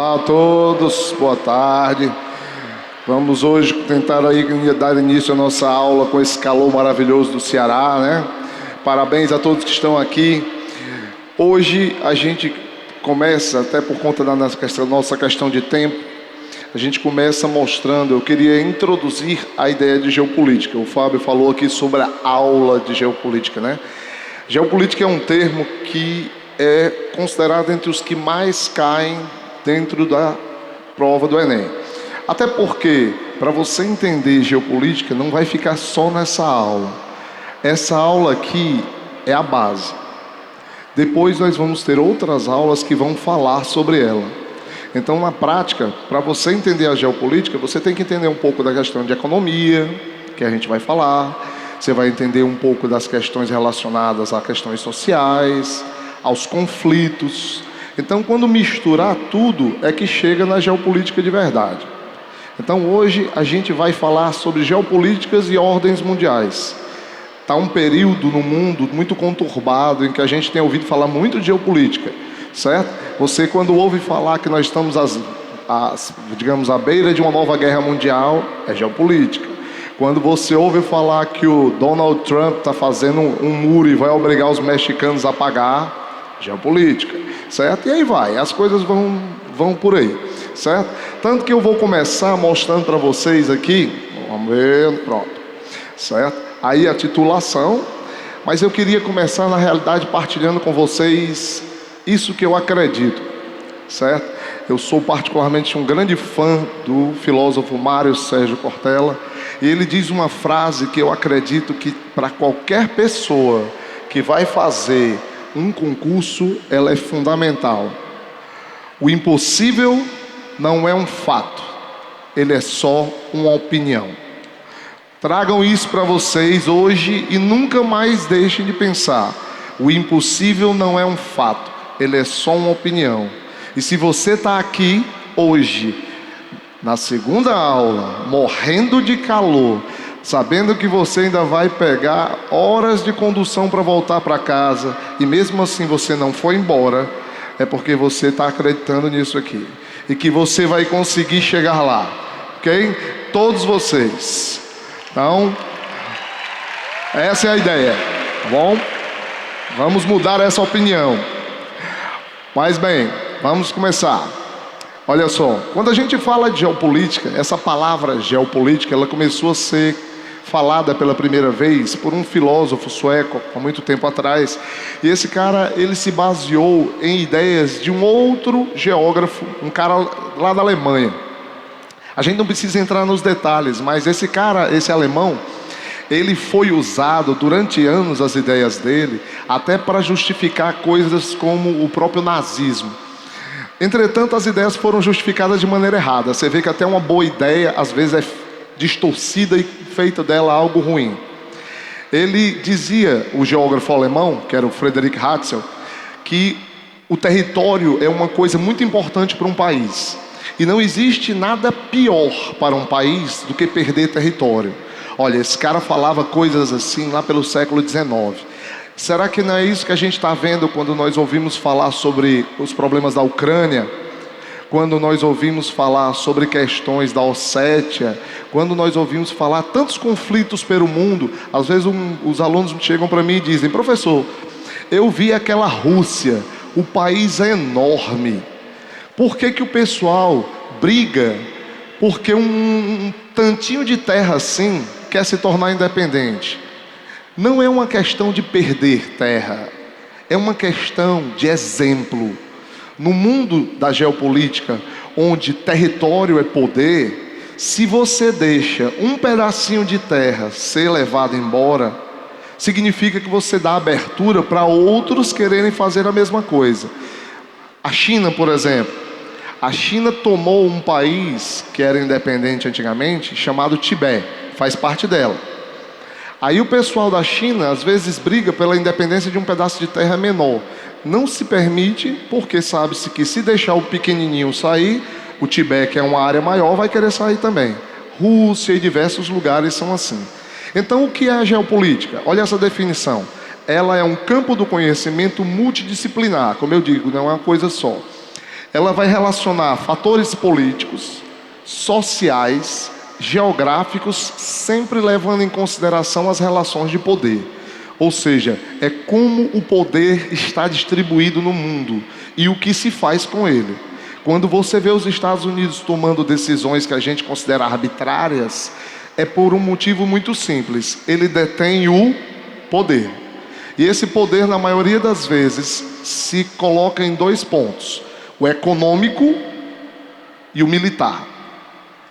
Olá a todos, boa tarde. Vamos hoje tentar aí dar início à nossa aula com esse calor maravilhoso do Ceará, né? Parabéns a todos que estão aqui. Hoje a gente começa, até por conta da nossa questão de tempo, a gente começa mostrando, eu queria introduzir a ideia de geopolítica. O Fábio falou aqui sobre a aula de geopolítica, né? Geopolítica é um termo que é considerado entre os que mais caem dentro da prova do Enem. Até porque, para você entender geopolítica, não vai ficar só nessa aula. Essa aula aqui é a base. Depois nós vamos ter outras aulas que vão falar sobre ela. Então, na prática, para você entender a geopolítica, você tem que entender um pouco da questão de economia, que a gente vai falar. Você vai entender um pouco das questões relacionadas a questões sociais, aos conflitos. Então, quando misturar tudo, é que chega na geopolítica de verdade. Então, hoje a gente vai falar sobre geopolíticas e ordens mundiais. Está um período no mundo muito conturbado, em que a gente tem ouvido falar muito de geopolítica, certo? Você, quando ouve falar que nós estamos, digamos, à beira de uma nova guerra mundial, é geopolítica. Quando você ouve falar que o Donald Trump está fazendo um muro e vai obrigar os mexicanos a pagar, geopolítica, certo? E aí vai, as coisas vão por aí, certo? Tanto que eu vou começar mostrando para vocês aqui, vamos ver, pronto, certo? Aí a titulação, mas eu queria começar na realidade partilhando com vocês isso que eu acredito, certo? Eu sou particularmente um grande fã do filósofo Mário Sérgio Cortella, e ele diz uma frase que eu acredito que para qualquer pessoa que vai fazer um concurso, ela é fundamental. O impossível não é um fato, ele é só uma opinião. Tragam isso para vocês hoje e nunca mais deixem de pensar. O impossível não é um fato, ele é só uma opinião. E se você está aqui hoje, na segunda aula, morrendo de calor, sabendo que você ainda vai pegar horas de condução para voltar para casa, e mesmo assim você não foi embora, é porque você está acreditando nisso aqui. E que você vai conseguir chegar lá, ok? Todos vocês. Então, essa é a ideia, tá bom? Vamos mudar essa opinião. Mas bem, vamos começar. Olha só, quando a gente fala de geopolítica, essa palavra geopolítica, ela começou a ser falada pela primeira vez por um filósofo sueco há muito tempo atrás. E esse cara, ele se baseou em ideias de um outro geógrafo, um cara lá da Alemanha. A gente não precisa entrar nos detalhes, mas esse cara, esse alemão, ele foi usado durante anos, as ideias dele, até para justificar coisas como o próprio nazismo. Entretanto, as ideias foram justificadas de maneira errada. Você vê que até uma boa ideia, às vezes, é distorcida e feita dela algo ruim. Ele dizia, o geógrafo alemão, que era o Friedrich Hatzel, que o território é uma coisa muito importante para um país. E não existe nada pior para um país do que perder território. Olha, esse cara falava coisas assim lá pelo século XIX. Será que não é isso que a gente está vendo quando nós ouvimos falar sobre os problemas da Ucrânia? Quando nós ouvimos falar sobre questões da Ossétia? Quando nós ouvimos falar tantos conflitos pelo mundo? Às vezes os alunos chegam para mim e dizem: professor, eu vi aquela Rússia, o país é enorme. Por que o pessoal briga? Porque um tantinho de terra assim quer se tornar independente. Não é uma questão de perder terra, é uma questão de exemplo. No mundo da geopolítica, onde território é poder, se você deixa um pedacinho de terra ser levado embora, significa que você dá abertura para outros quererem fazer a mesma coisa. A China, por exemplo, a China tomou um país que era independente antigamente, chamado Tibete, faz parte dela. Aí o pessoal da China, às vezes, briga pela independência de um pedaço de terra menor. Não se permite, porque sabe-se que se deixar o pequenininho sair, o Tibete, que é uma área maior, vai querer sair também. Rússia e diversos lugares são assim. Então, o que é a geopolítica? Olha essa definição. Ela é um campo do conhecimento multidisciplinar, como eu digo, não é uma coisa só. ela vai relacionar fatores políticos, sociais, geográficos, sempre levando em consideração as relações de poder. Ou seja, é como o poder está distribuído no mundo e o que se faz com ele. Quando você vê os Estados Unidos tomando decisões que a gente considera arbitrárias, é por um motivo muito simples: ele detém o poder. E esse poder, na maioria das vezes, se coloca em dois pontos: o econômico e o militar.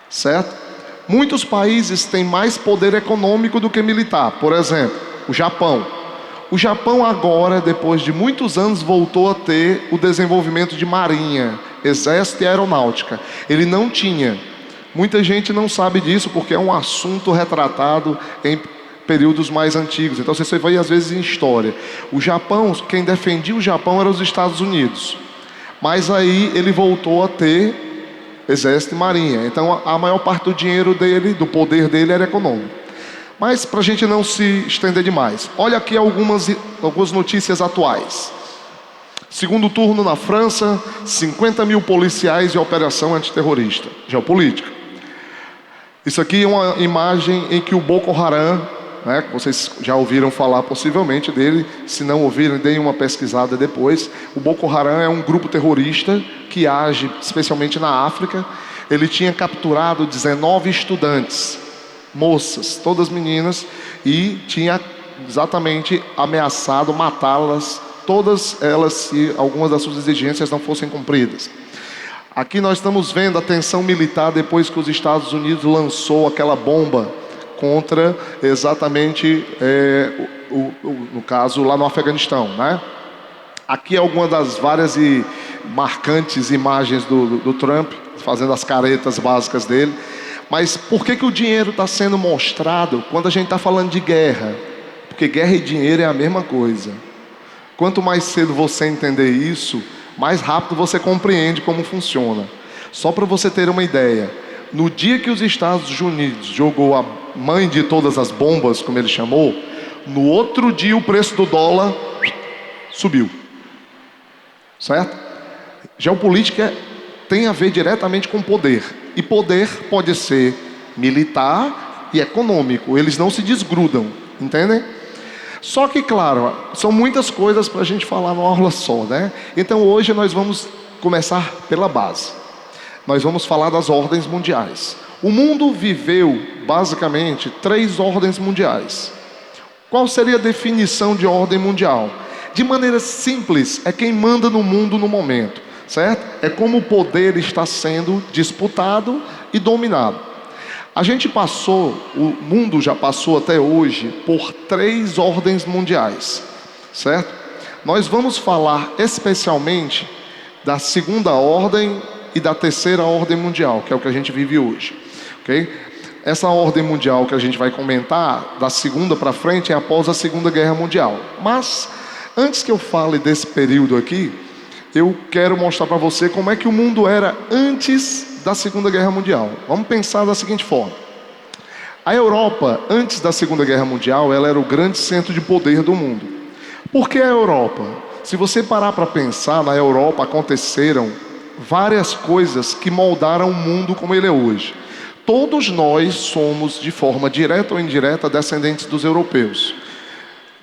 Certo? Muitos países têm mais poder econômico do que militar. Por exemplo, o Japão. O Japão agora, depois de muitos anos, voltou a ter o desenvolvimento de marinha, exército e aeronáutica. Ele não tinha. Muita gente não sabe disso porque é um assunto retratado em períodos mais antigos. Então você vai às vezes em história. O Japão, quem defendia o Japão eram os Estados Unidos. Mas aí ele voltou a ter exército e marinha. Então a maior parte do dinheiro dele, do poder dele, era econômico. Mas para a gente não se estender demais, olha aqui algumas notícias atuais. Segundo turno na França, 50 mil policiais em operação antiterrorista. Geopolítica. Isso aqui é uma imagem em que o Boko Haram, né, vocês já ouviram falar possivelmente dele, se não ouviram, deem uma pesquisada depois. O Boko Haram é um grupo terrorista que age especialmente na África. Ele tinha capturado 19 estudantes, moças, todas meninas, e tinha exatamente ameaçado matá-las, todas elas, se algumas das suas exigências não fossem cumpridas. Aqui nós estamos vendo a tensão militar depois que os Estados Unidos lançou aquela bomba contra exatamente, no caso, lá no Afeganistão, né? Aqui é alguma das várias e marcantes imagens do Trump, fazendo as caretas básicas dele. Mas por que o dinheiro está sendo mostrado quando a gente está falando de guerra? Porque guerra e dinheiro é a mesma coisa. Quanto mais cedo você entender isso, mais rápido você compreende como funciona. Só para você ter uma ideia, no dia que os Estados Unidos jogou a mãe de todas as bombas, como ele chamou, no outro dia o preço do dólar subiu. Certo? Geopolítica tem a ver diretamente com poder. E poder pode ser militar e econômico. Eles não se desgrudam, entendem? Só que, claro, são muitas coisas para a gente falar numa aula só, né? Então hoje nós vamos começar pela base. Nós vamos falar das ordens mundiais. O mundo viveu, basicamente, 3 ordens mundiais. Qual seria a definição de ordem mundial? De maneira simples, é quem manda no mundo no momento. Certo? É como o poder está sendo disputado e dominado. A gente passou, o mundo já passou até hoje por 3 ordens mundiais, certo? Nós vamos falar especialmente da segunda ordem e da terceira ordem mundial, que é o que a gente vive hoje, ok? Essa ordem mundial que a gente vai comentar, da segunda para frente, é após a Segunda Guerra Mundial. Mas, antes que eu fale desse período aqui, eu quero mostrar para você como é que o mundo era antes da Segunda Guerra Mundial. Vamos pensar da seguinte forma. A Europa, antes da Segunda Guerra Mundial, ela era o grande centro de poder do mundo. Por que a Europa? Se você parar para pensar, na Europa aconteceram várias coisas que moldaram o mundo como ele é hoje. Todos nós somos, de forma direta ou indireta, descendentes dos europeus.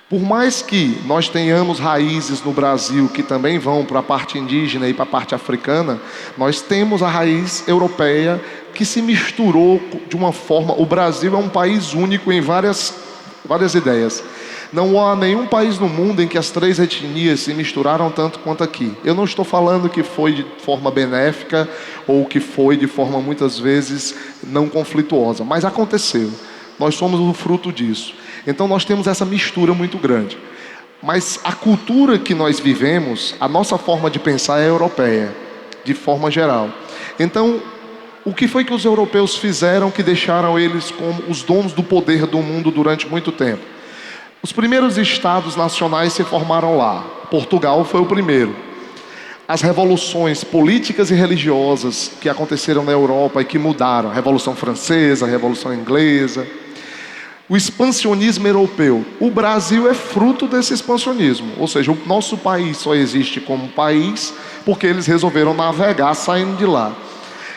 Por mais que nós tenhamos raízes no Brasil que também vão para a parte indígena e para a parte africana, nós temos a raiz europeia que se misturou de uma forma... O Brasil é um país único em várias ideias. Não há nenhum país no mundo em que as 3 etnias se misturaram tanto quanto aqui. Eu não estou falando que foi de forma benéfica ou que foi de forma muitas vezes não conflituosa, mas aconteceu. Nós somos o fruto disso. Então nós temos essa mistura muito grande. Mas a cultura que nós vivemos, a nossa forma de pensar é europeia, de forma geral. Então, o que foi que os europeus fizeram que deixaram eles como os donos do poder do mundo durante muito tempo? Os primeiros estados nacionais se formaram lá. Portugal foi o primeiro. As revoluções políticas e religiosas que aconteceram na Europa e que mudaram, a Revolução Francesa, a Revolução Inglesa. O expansionismo europeu. O Brasil é fruto desse expansionismo. Ou seja, o nosso país só existe como país porque eles resolveram navegar saindo de lá.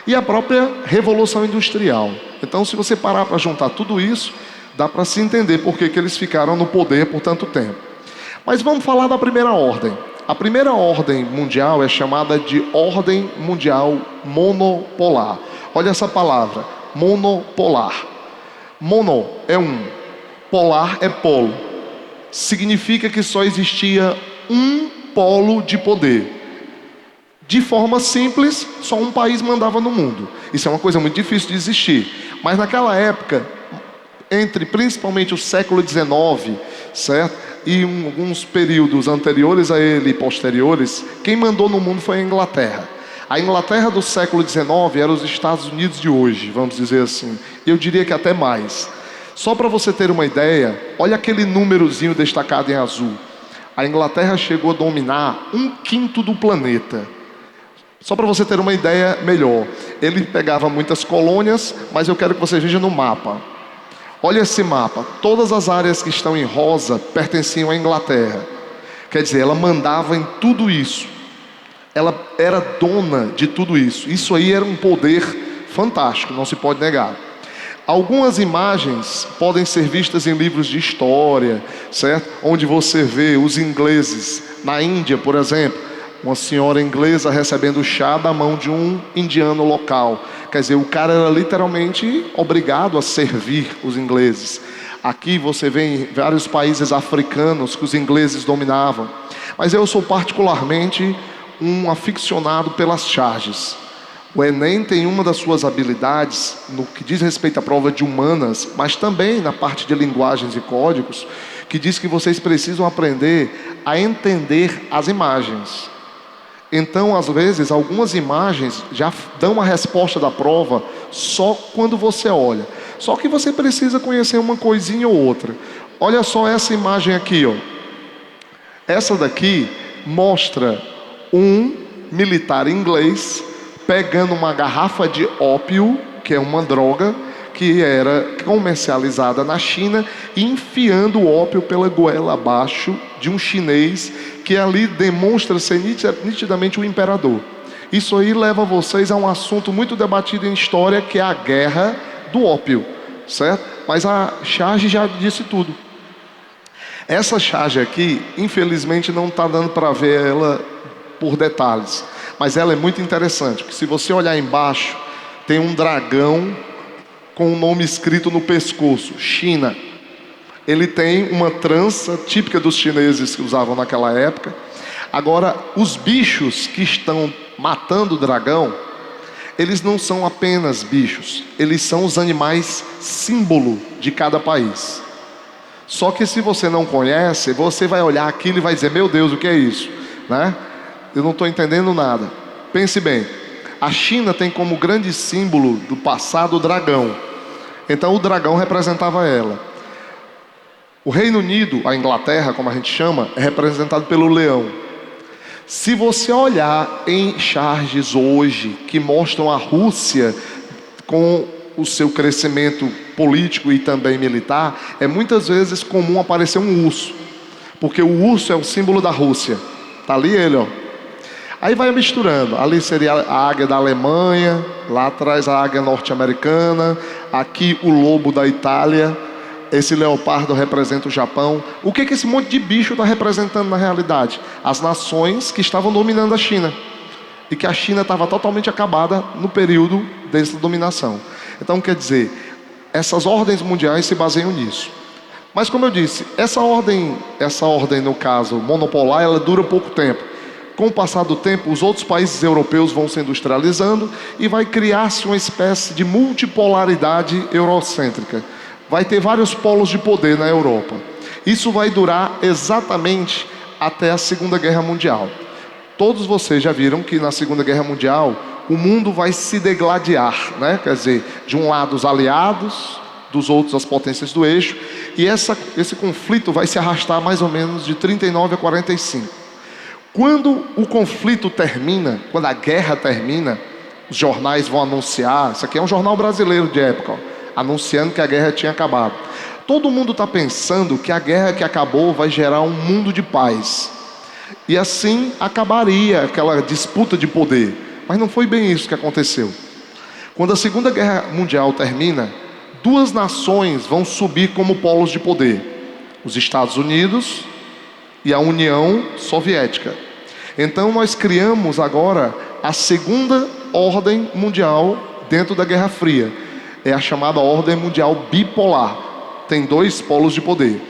E a própria Revolução Industrial. Então, se você parar para juntar tudo isso, dá para se entender por que eles ficaram no poder por tanto tempo. Mas vamos falar da primeira ordem. A primeira ordem mundial é chamada de Ordem Mundial Monopolar. Olha essa palavra, monopolar. Mono é um, polar é polo. Significa que só existia um polo de poder. De forma simples, só um país mandava no mundo. Isso é uma coisa muito difícil de existir. Mas naquela época, entre principalmente o século XIX, certo? E alguns períodos anteriores a ele e posteriores, quem mandou no mundo foi a Inglaterra. A Inglaterra do século XIX era os Estados Unidos de hoje, vamos dizer assim. Eu diria que até mais. Só para você ter uma ideia, olha aquele númerozinho destacado em azul. A Inglaterra chegou a dominar 1/5 do planeta. Só para você ter uma ideia melhor. Ele pegava muitas colônias, mas eu quero que você veja no mapa. Olha esse mapa. Todas as áreas que estão em rosa pertenciam à Inglaterra. Quer dizer, ela mandava em tudo isso. Ela era dona de tudo isso. Isso aí era um poder fantástico, não se pode negar. Algumas imagens podem ser vistas em livros de história, certo? Onde você vê os ingleses. Na Índia, por exemplo, uma senhora inglesa recebendo chá da mão de um indiano local. Quer dizer, o cara era literalmente obrigado a servir os ingleses. Aqui você vê em vários países africanos que os ingleses dominavam. Mas eu sou particularmente um aficionado pelas charges. O Enem tem uma das suas habilidades no que diz respeito à prova de humanas, mas também na parte de linguagens e códigos, que diz que vocês precisam aprender a entender as imagens. Então, às vezes, algumas imagens já dão a resposta da prova só quando você olha. Só que você precisa conhecer uma coisinha ou outra. Olha só essa imagem aqui, ó. Essa daqui mostra um militar inglês pegando uma garrafa de ópio, que é uma droga que era comercializada na China, e enfiando o ópio pela goela abaixo de um chinês que ali demonstra ser nitidamente o imperador. Isso aí leva vocês a um assunto muito debatido em história, que é a guerra do ópio, certo? Mas a charge já disse tudo. Essa charge aqui, infelizmente, não está dando para ver ela por detalhes, mas ela é muito interessante, porque se você olhar embaixo, tem um dragão com um nome escrito no pescoço, China. Ele tem uma trança típica dos chineses que usavam naquela época. Agora, os bichos que estão matando o dragão, eles não são apenas bichos, eles são os animais símbolo de cada país. Só que se você não conhece, você vai olhar aquilo e vai dizer, meu Deus, o que é isso? Né? Eu não estou entendendo nada. Pense bem, a China tem como grande símbolo do passado o dragão. Então o dragão representava ela. O Reino Unido, a Inglaterra, como a gente chama, é representado pelo leão. Se você olhar em charges hoje que mostram a Rússia com o seu crescimento político e também militar, é muitas vezes comum aparecer um urso, porque o urso é o símbolo da Rússia. Tá ali ele, ó. Aí vai misturando, ali seria a águia da Alemanha, lá atrás a águia norte-americana, aqui o lobo da Itália, esse leopardo representa o Japão. O que esse monte de bicho está representando na realidade? As nações que estavam dominando a China, e que a China estava totalmente acabada no período dessa dominação. Então, quer dizer, essas ordens mundiais se baseiam nisso. Mas como eu disse, essa ordem no caso monopolar, ela dura pouco tempo. Com o passar do tempo, os outros países europeus vão se industrializando e vai criar-se uma espécie de multipolaridade eurocêntrica. Vai ter vários polos de poder na Europa. Isso vai durar exatamente até a Segunda Guerra Mundial. Todos vocês já viram que na Segunda Guerra Mundial o mundo vai se degladiar, né? Quer dizer, de um lado os aliados, dos outros as potências do eixo, e esse conflito vai se arrastar mais ou menos de 39 a 45. Quando o conflito termina, quando a guerra termina, os jornais vão anunciar, isso aqui é um jornal brasileiro de época, ó, anunciando que a guerra tinha acabado. Todo mundo está pensando que a guerra que acabou vai gerar um mundo de paz. E assim acabaria aquela disputa de poder. Mas não foi bem isso que aconteceu. Quando a Segunda Guerra Mundial termina, duas nações vão subir como polos de poder: os Estados Unidos e a União Soviética. Então nós criamos agora a segunda ordem mundial dentro da Guerra Fria. É a chamada ordem mundial bipolar. Tem dois polos de poder.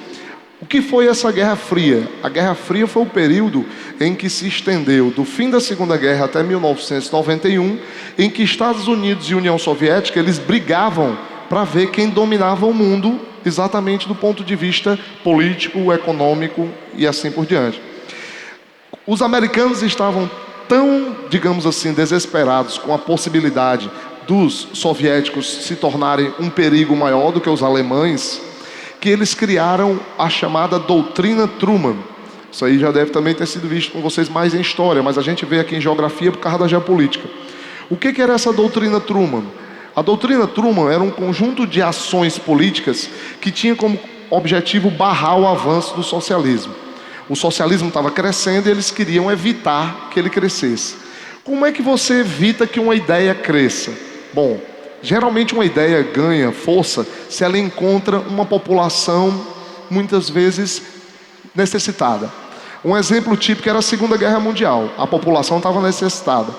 O que foi essa Guerra Fria? A Guerra Fria foi o período em que se estendeu do fim da Segunda Guerra até 1991, em que Estados Unidos e União Soviética, eles brigavam para ver quem dominava o mundo, exatamente do ponto de vista político, econômico e assim por diante. Os americanos estavam tão, digamos assim, desesperados com a possibilidade dos soviéticos se tornarem um perigo maior do que os alemães, que eles criaram a chamada doutrina Truman. Isso aí já deve também ter sido visto com vocês mais em história, mas a gente vê aqui em geografia por causa da geopolítica. O que era essa doutrina Truman? A doutrina Truman era um conjunto de ações políticas que tinha como objetivo barrar o avanço do socialismo. O socialismo estava crescendo e eles queriam evitar que ele crescesse. Como é que você evita que uma ideia cresça? Bom, geralmente uma ideia ganha força se ela encontra uma população muitas vezes necessitada. Um exemplo típico era a Segunda Guerra Mundial. A população estava necessitada.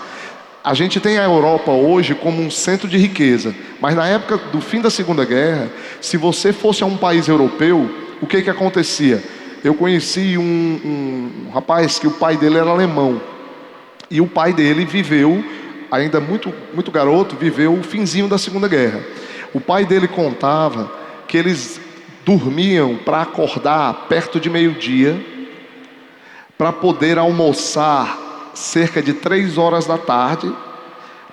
A gente tem a Europa hoje como um centro de riqueza, mas na época do fim da Segunda Guerra, se você fosse a um país europeu, o que acontecia? Eu conheci um rapaz que o pai dele era alemão, e o pai dele viveu, ainda muito garoto, viveu o finzinho da Segunda Guerra. O pai dele contava que eles dormiam para acordar perto de meio-dia, para poder almoçar cerca de 3 horas da tarde,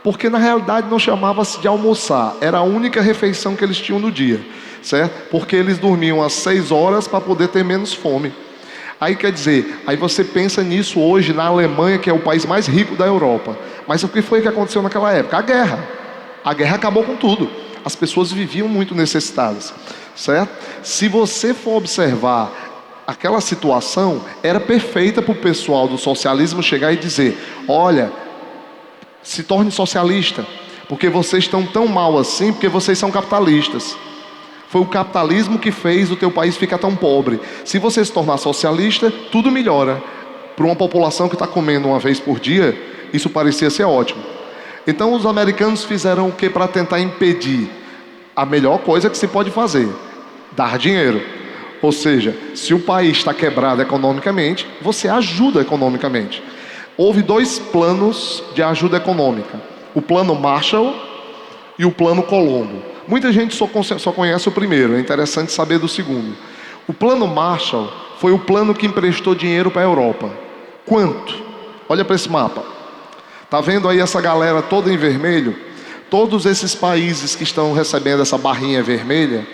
porque na realidade não chamava-se de almoçar, era a única refeição que eles tinham no dia, certo? Porque eles dormiam às 6 horas para poder ter menos fome. Aí quer dizer, aí você pensa nisso hoje na Alemanha, que é o país mais rico da Europa. Mas o que foi que aconteceu naquela época? A guerra. A guerra acabou com tudo. As pessoas viviam muito necessitadas, certo? Se você for observar, aquela situação era perfeita para o pessoal do socialismo chegar e dizer: olha, se torne socialista, porque vocês estão tão mal assim, porque vocês são capitalistas. Foi o capitalismo que fez o teu país ficar tão pobre. Se você se tornar socialista, tudo melhora. Para uma população que está comendo uma vez por dia, isso parecia ser ótimo. Então os americanos fizeram o que para tentar impedir? A melhor coisa que se pode fazer: dar dinheiro. Ou seja, se o país está quebrado economicamente, você ajuda economicamente. Houve 2 planos de ajuda econômica: o plano Marshall e o plano Colombo. Muita gente só conhece o primeiro, é interessante saber do segundo. O plano Marshall foi o plano que emprestou dinheiro para a Europa. Quanto? Olha para esse mapa. Está vendo aí essa galera toda em vermelho? Todos esses países que estão recebendo essa barrinha vermelha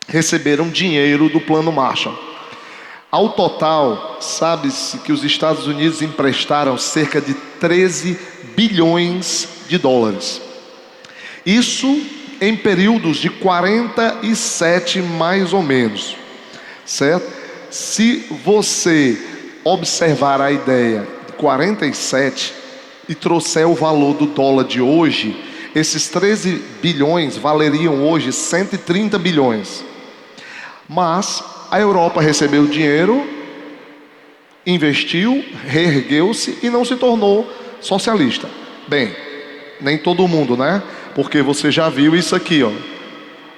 receberam dinheiro do plano Marshall. Ao total, sabe-se que os Estados Unidos emprestaram cerca de 13 bilhões de dólares. Isso em períodos de 47 mais ou menos, certo? Se você observar a ideia de 47 e trouxer o valor do dólar de hoje, esses 13 bilhões valeriam hoje 130 bilhões. Mas a Europa recebeu o dinheiro, investiu, reergueu-se e não se tornou socialista. Bem, nem todo mundo, né? Porque você já viu isso aqui, ó.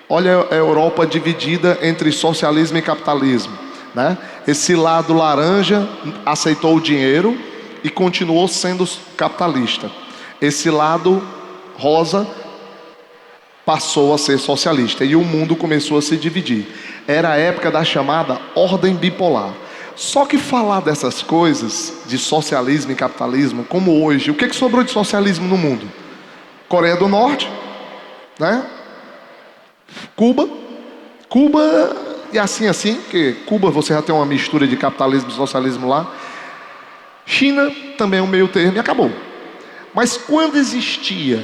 Olha a Europa dividida entre socialismo e capitalismo, né? Esse lado laranja aceitou o dinheiro e continuou sendo capitalista. Esse lado rosa passou a ser socialista e o mundo começou a se dividir. Era a época da chamada ordem bipolar. Só que falar dessas coisas, de socialismo e capitalismo, como hoje, o que sobrou de socialismo no mundo? Coreia do Norte, né? Cuba e assim, porque Cuba você já tem uma mistura de capitalismo e socialismo lá. China também é um meio termo e acabou. Mas quando existia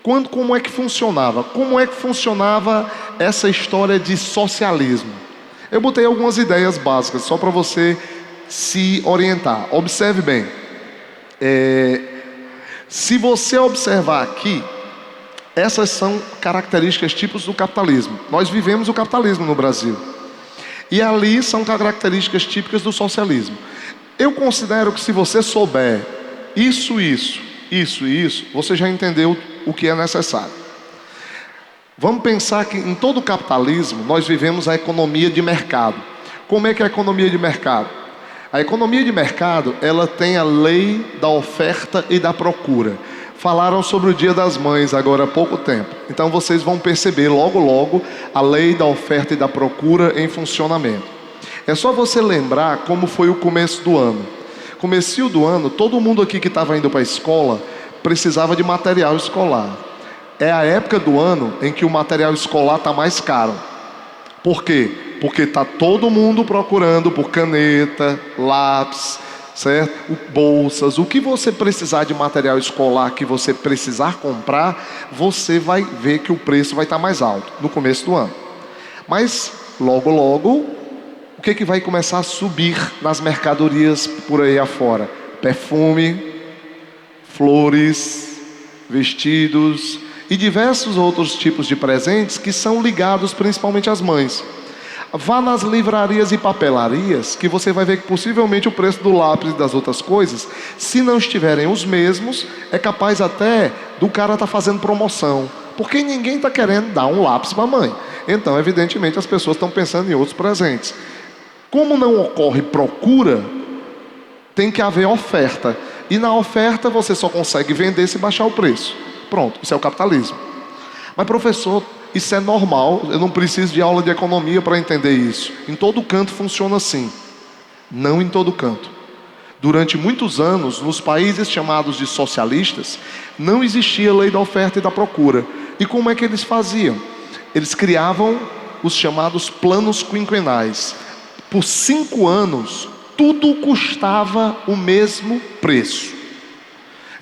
Como é que funcionava? Como é que funcionava essa história de socialismo? Eu botei algumas ideias básicas, só para você se orientar. Observe bem. Se você observar aqui, essas são características típicas do capitalismo. Nós vivemos o capitalismo no Brasil. E ali são características típicas do socialismo. Eu considero que se você souber isso e isso, você já entendeu o que é necessário. Vamos pensar que em todo o capitalismo nós vivemos a economia de mercado. Como é que é a economia de mercado? A economia de mercado, ela tem a lei da oferta e da procura. Falaram sobre o Dia das Mães agora há pouco tempo. Então vocês vão perceber logo logo a lei da oferta e da procura em funcionamento. É só você lembrar como foi o começo do ano. Comecinho do ano, todo mundo aqui que estava indo para a escola precisava de material escolar. É a época do ano em que o material escolar está mais caro. Por quê? Porque está todo mundo procurando por caneta, lápis, certo? Bolsas. O que você precisar de material escolar que você precisar comprar, você vai ver que o preço vai estar mais alto no começo do ano. Mas logo logo, o que vai começar a subir nas mercadorias por aí afora? Perfume, flores, vestidos e diversos outros tipos de presentes que são ligados principalmente às mães. Vá nas livrarias e papelarias que você vai ver que possivelmente o preço do lápis e das outras coisas, se não estiverem os mesmos, é capaz até do cara estar fazendo promoção, porque ninguém está querendo dar um lápis para a mãe. Então, evidentemente, as pessoas estão pensando em outros presentes. Como não ocorre procura, tem que haver oferta. E na oferta você só consegue vender se baixar o preço. Pronto, isso é o capitalismo. Mas professor, isso é normal, eu não preciso de aula de economia para entender isso. Em todo canto funciona assim. Não em todo canto. Durante muitos anos, nos países chamados de socialistas, não existia lei da oferta e da procura. E como é que eles faziam? Eles criavam os chamados planos quinquenais. Por 5 anos, tudo custava o mesmo preço.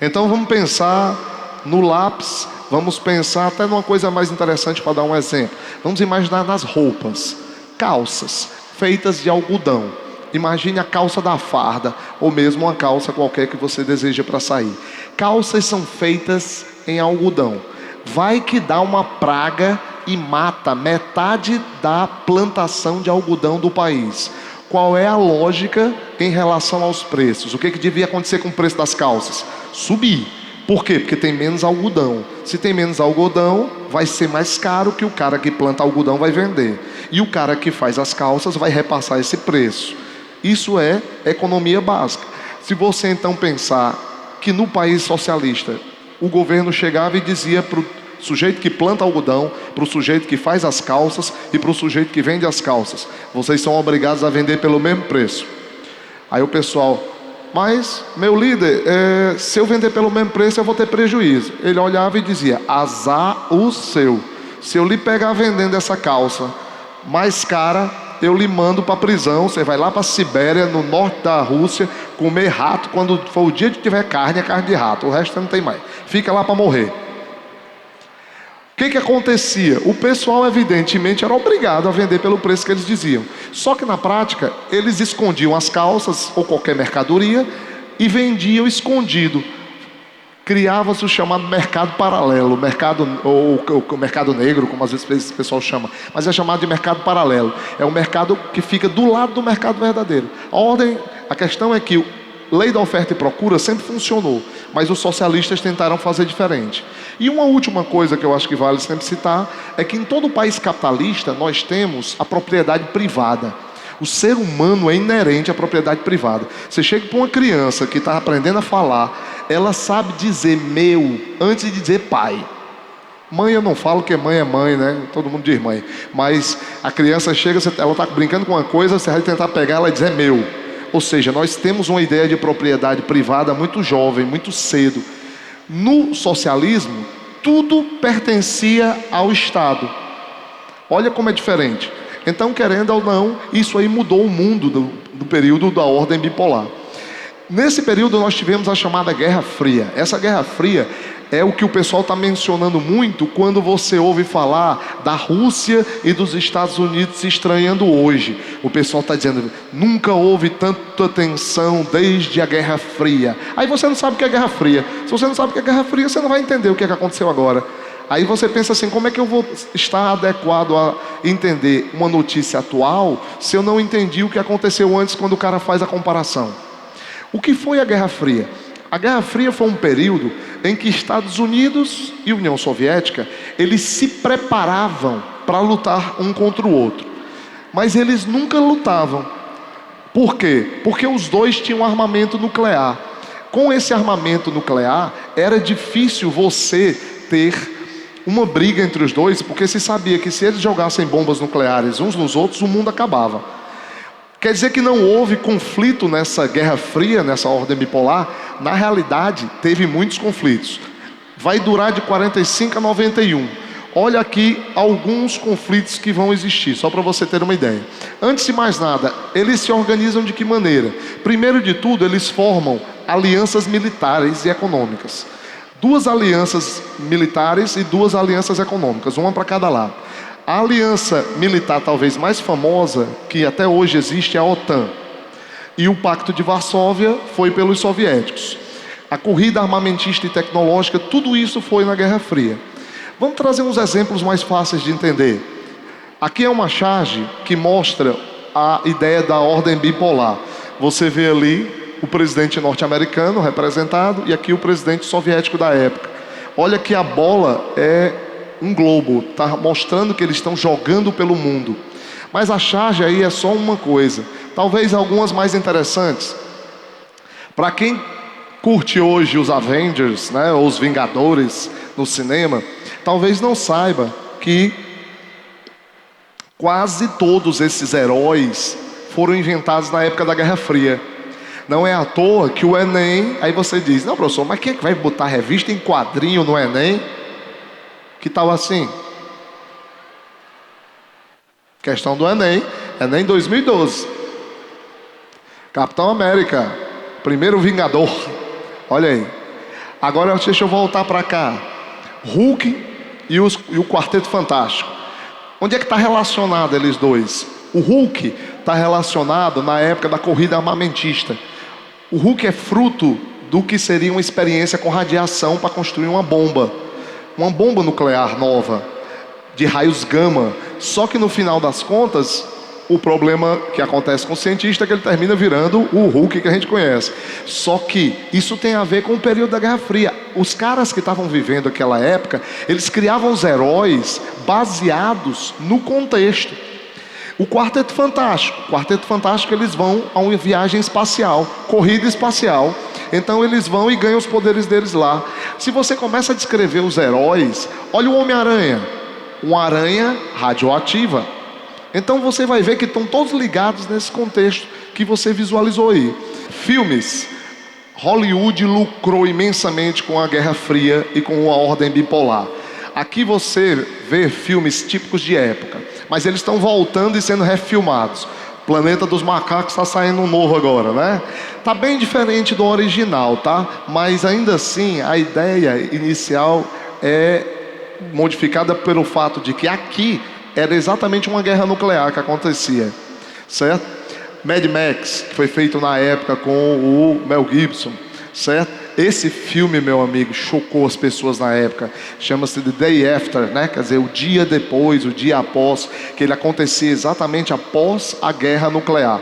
Então vamos pensar no lápis, vamos pensar até numa coisa mais interessante para dar um exemplo. Vamos imaginar nas roupas, calças feitas de algodão. Imagine a calça da farda, ou mesmo uma calça qualquer que você deseja para sair. Calças são feitas em algodão. Vai que dá uma praga e mata metade da plantação de algodão do país. Qual é a lógica em relação aos preços? O que devia acontecer com o preço das calças? Subir. Por quê? Porque tem menos algodão. Se tem menos algodão, vai ser mais caro que o cara que planta algodão vai vender. E o cara que faz as calças vai repassar esse preço. Isso é economia básica. Se você então pensar que no país socialista, o governo chegava e dizia para o sujeito que planta algodão, para o sujeito que faz as calças e para o sujeito que vende as calças: vocês são obrigados a vender pelo mesmo preço. Aí o pessoal: mas meu líder, se eu vender pelo mesmo preço eu vou ter prejuízo. Ele olhava e dizia: azar o seu. Se eu lhe pegar vendendo essa calça mais cara, eu lhe mando para a prisão. Você vai lá para a Sibéria, no norte da Rússia, comer rato. Quando for o dia que tiver carne, é carne de rato. O resto não tem mais. Fica lá para morrer. O que acontecia? O pessoal, evidentemente, era obrigado a vender pelo preço que eles diziam. Só que, na prática, eles escondiam as calças ou qualquer mercadoria e vendiam escondido. Criava-se o chamado mercado paralelo, ou mercado negro, como às vezes o pessoal chama. Mas é chamado de mercado paralelo. É um mercado que fica do lado do mercado verdadeiro. A questão é que lei da oferta e procura sempre funcionou, mas os socialistas tentaram fazer diferente. E uma última coisa que eu acho que vale sempre citar é que em todo país capitalista nós temos a propriedade privada. O ser humano é inerente à propriedade privada. Você chega para uma criança que está aprendendo a falar, ela sabe dizer meu antes de dizer pai. Mãe eu não falo, porque mãe é mãe, né? Todo mundo diz mãe. Mas a criança chega, ela está brincando com uma coisa, você vai tentar pegar, ela diz é meu. Ou seja, nós temos uma ideia de propriedade privada muito jovem, muito cedo. No socialismo, tudo pertencia ao Estado. Olha como é diferente. Então, querendo ou não, isso aí mudou o mundo do período da ordem bipolar. Nesse período nós tivemos a chamada Guerra Fria. Essa Guerra Fria é o que o pessoal está mencionando muito quando você ouve falar da Rússia e dos Estados Unidos se estranhando hoje. O pessoal está dizendo, nunca houve tanta tensão desde a Guerra Fria. Aí você não sabe o que é Guerra Fria. Se você não sabe o que é Guerra Fria, você não vai entender o que é que aconteceu agora. Aí você pensa assim, como é que eu vou estar adequado a entender uma notícia atual se eu não entendi o que aconteceu antes quando o cara faz a comparação? O que foi a Guerra Fria? A Guerra Fria foi um período em que Estados Unidos e União Soviética, eles se preparavam para lutar um contra o outro. Mas eles nunca lutavam. Por quê? Porque os dois tinham armamento nuclear. Com esse armamento nuclear, era difícil você ter uma briga entre os dois, porque se sabia que se eles jogassem bombas nucleares uns nos outros, o mundo acabava. Quer dizer que não houve conflito nessa Guerra Fria, nessa ordem bipolar? Na realidade, teve muitos conflitos. Vai durar de 45 a 91. Olha aqui alguns conflitos que vão existir, só para você ter uma ideia. Antes de mais nada, eles se organizam de que maneira? Primeiro de tudo, eles formam alianças militares e econômicas. 2 alianças militares e 2 alianças econômicas, uma para cada lado. A aliança militar talvez mais famosa, que até hoje existe, é a OTAN. E o Pacto de Varsóvia foi pelos soviéticos. A corrida armamentista e tecnológica, tudo isso foi na Guerra Fria. Vamos trazer uns exemplos mais fáceis de entender. Aqui é uma charge que mostra a ideia da ordem bipolar. Você vê ali o presidente norte-americano representado e aqui o presidente soviético da época. Olha que a bola é um globo, está mostrando que eles estão jogando pelo mundo. Mas a charge aí é só uma coisa. Talvez algumas mais interessantes. Para quem curte hoje os Avengers, né, ou os Vingadores no cinema, talvez não saiba que quase todos esses heróis foram inventados na época da Guerra Fria. Não é à toa que o Enem, aí você diz, não professor, mas quem é que vai botar revista em quadrinho no Enem? Que tal assim? Questão do Enem, Enem 2012. Capitão América, primeiro Vingador. Olha aí. Agora deixa eu voltar para cá. Hulk e o Quarteto Fantástico. Onde é que está relacionado eles dois? O Hulk está relacionado na época da corrida armamentista. O Hulk é fruto do que seria uma experiência com radiação para construir uma bomba nuclear nova, de raios gama. Só que no final das contas, o problema que acontece com o cientista é que ele termina virando o Hulk que a gente conhece. Só que isso tem a ver com o período da Guerra Fria. Os caras que estavam vivendo aquela época, eles criavam os heróis baseados no contexto. O Quarteto Fantástico, eles vão a uma viagem espacial, corrida espacial. Então eles vão e ganham os poderes deles lá. Se você começa a descrever os heróis, olha o Homem-Aranha, uma aranha radioativa. Então você vai ver que estão todos ligados nesse contexto que você visualizou aí. Filmes. Hollywood lucrou imensamente com a Guerra Fria e com a ordem bipolar. Aqui você vê filmes típicos de época, mas eles estão voltando e sendo refilmados. Planeta dos Macacos está saindo um novo agora, né? Tá bem diferente do original, tá? Mas ainda assim, a ideia inicial é modificada pelo fato de que aqui era exatamente uma guerra nuclear que acontecia, certo? Mad Max, que foi feito na época com o Mel Gibson, certo? Esse filme, meu amigo, chocou as pessoas na época. Chama-se The Day After, né? Quer dizer, o dia depois, o dia após, que ele acontecia exatamente após a guerra nuclear.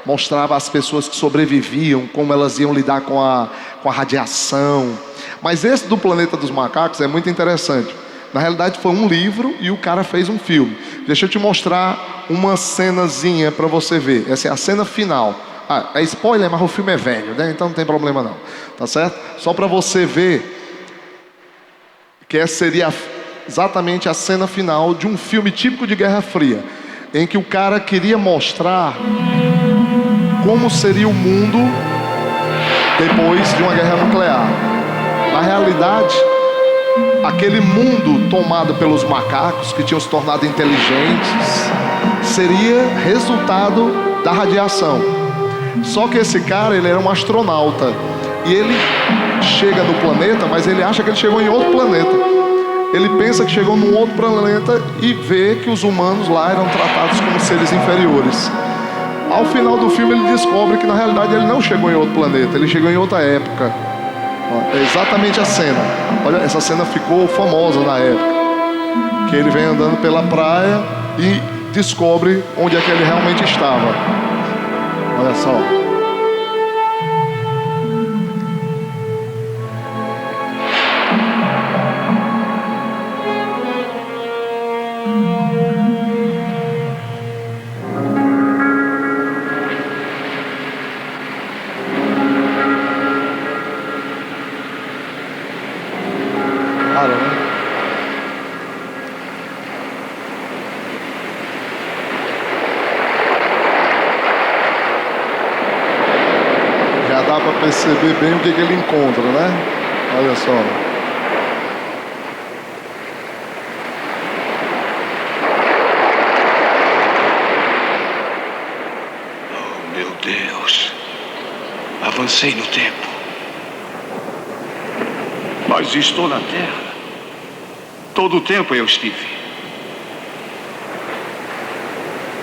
Mostrava as pessoas que sobreviviam, como elas iam lidar com a radiação. Mas esse do Planeta dos Macacos é muito interessante. Na realidade foi um livro e o cara fez um filme. Deixa eu te mostrar uma cenazinha para você ver. Essa é a cena final. É spoiler, mas o filme é velho, né? Então não tem problema não, tá certo? Só para você ver que essa seria exatamente a cena final de um filme típico de Guerra Fria, em que o cara queria mostrar como seria o mundo depois de uma guerra nuclear. Na realidade, aquele mundo tomado pelos macacos, que tinham se tornado inteligentes, seria resultado da radiação. Só que esse cara, ele era um astronauta. E ele chega no planeta, mas ele acha que ele chegou em outro planeta. Ele pensa que chegou num outro planeta e vê que os humanos lá eram tratados como seres inferiores. Ao final do filme ele descobre que na realidade ele não chegou em outro planeta, ele chegou em outra época. É exatamente a cena. Olha, essa cena ficou famosa na época. Que ele vem andando pela praia e descobre onde é que ele realmente estava. Olha só. Dá para perceber bem o que ele encontra, né? Olha só. Oh, meu Deus. Avancei no tempo. Mas estou na Terra. Todo o tempo eu estive.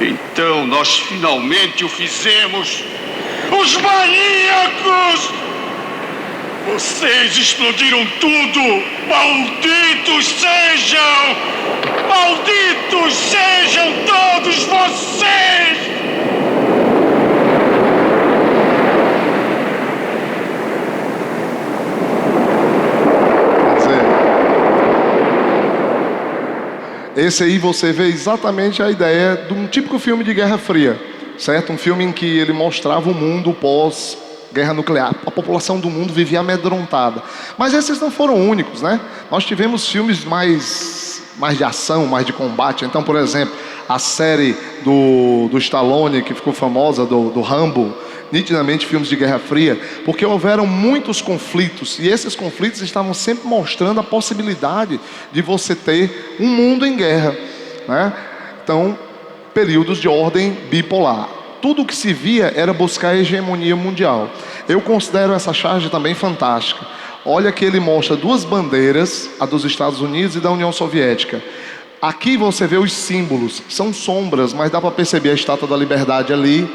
Então nós finalmente o fizemos. Os maníacos! Vocês explodiram tudo! Malditos sejam! Malditos sejam todos vocês! Quer dizer, esse aí você vê exatamente a ideia de um típico filme de Guerra Fria. Certo? Um filme em que ele mostrava o mundo pós-guerra nuclear. A população do mundo vivia amedrontada. Mas esses não foram únicos, né? Nós tivemos filmes mais de ação, mais de combate. Então, por exemplo, a série do Stallone, que ficou famosa, do Rambo, nitidamente filmes de Guerra Fria, porque houveram muitos conflitos, e esses conflitos estavam sempre mostrando a possibilidade de você ter um mundo em guerra, né? Então, períodos de ordem bipolar. Tudo o que se via era buscar a hegemonia mundial. Eu considero essa charge também fantástica. Olha que ele mostra duas bandeiras, a dos Estados Unidos e da União Soviética. Aqui você vê os símbolos, são sombras, mas dá para perceber a Estátua da Liberdade ali.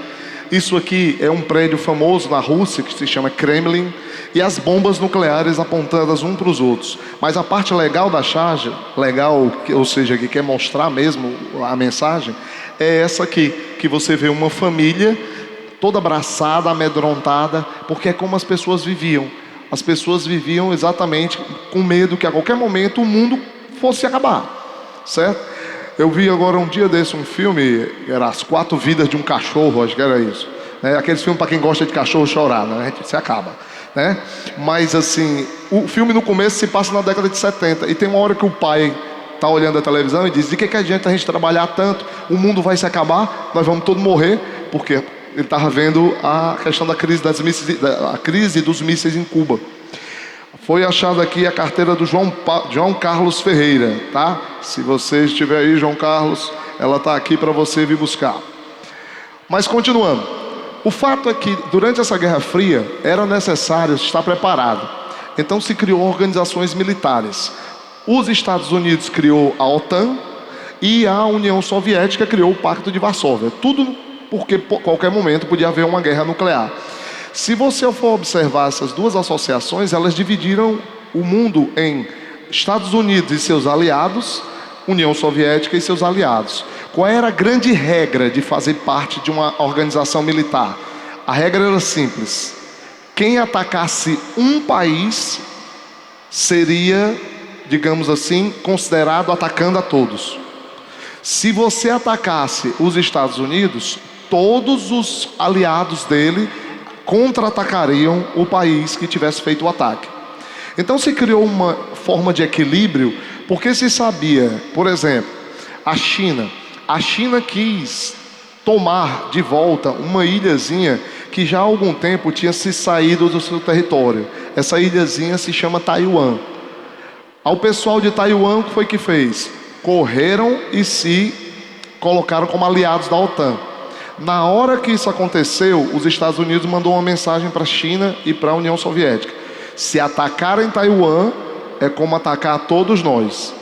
Isso aqui é um prédio famoso na Rússia, que se chama Kremlin, e as bombas nucleares apontadas um para os outros. Mas a parte legal da charge, legal, ou seja, que quer mostrar mesmo a mensagem, é essa aqui, que você vê uma família toda abraçada, amedrontada, porque é como as pessoas viviam. As pessoas viviam exatamente com medo que a qualquer momento o mundo fosse acabar, certo? Eu vi agora um dia desse um filme, era As 4 Vidas de um Cachorro, acho que era isso. Aqueles filmes para quem gosta de cachorro chorar, né? A gente se acaba, né? Mas assim, o filme no começo se passa na década de 70 e tem uma hora que o pai está olhando a televisão e diz: de que adianta a gente trabalhar tanto? O mundo vai se acabar, nós vamos todos morrer, porque ele estava vendo a questão da crise a crise dos mísseis em Cuba. Foi achada aqui a carteira do João Carlos Ferreira, tá? Se você estiver aí, João Carlos, ela está aqui para você vir buscar. Mas continuando, o fato é que durante essa Guerra Fria era necessário estar preparado. Então se criou organizações militares. Os Estados Unidos criou a OTAN e a União Soviética criou o Pacto de Varsóvia. Tudo porque a qualquer momento podia haver uma guerra nuclear. Se você for observar essas duas associações, elas dividiram o mundo em Estados Unidos e seus aliados, União Soviética e seus aliados. Qual era a grande regra de fazer parte de uma organização militar? A regra era simples: quem atacasse um país seria, digamos assim, considerado atacando a todos. Se você atacasse os Estados Unidos, todos os aliados dele contra-atacariam o país que tivesse feito o ataque. Então se criou uma forma de equilíbrio, porque se sabia, por exemplo, a China quis tomar de volta uma ilhazinha que já há algum tempo tinha se saído do seu território. Essa ilhazinha se chama Taiwan. Ao pessoal de Taiwan, o que foi que fez? Correram e se colocaram como aliados da OTAN. Na hora que isso aconteceu, os Estados Unidos mandou uma mensagem para a China e para a União Soviética: Se atacarem Taiwan, é como atacar todos nós.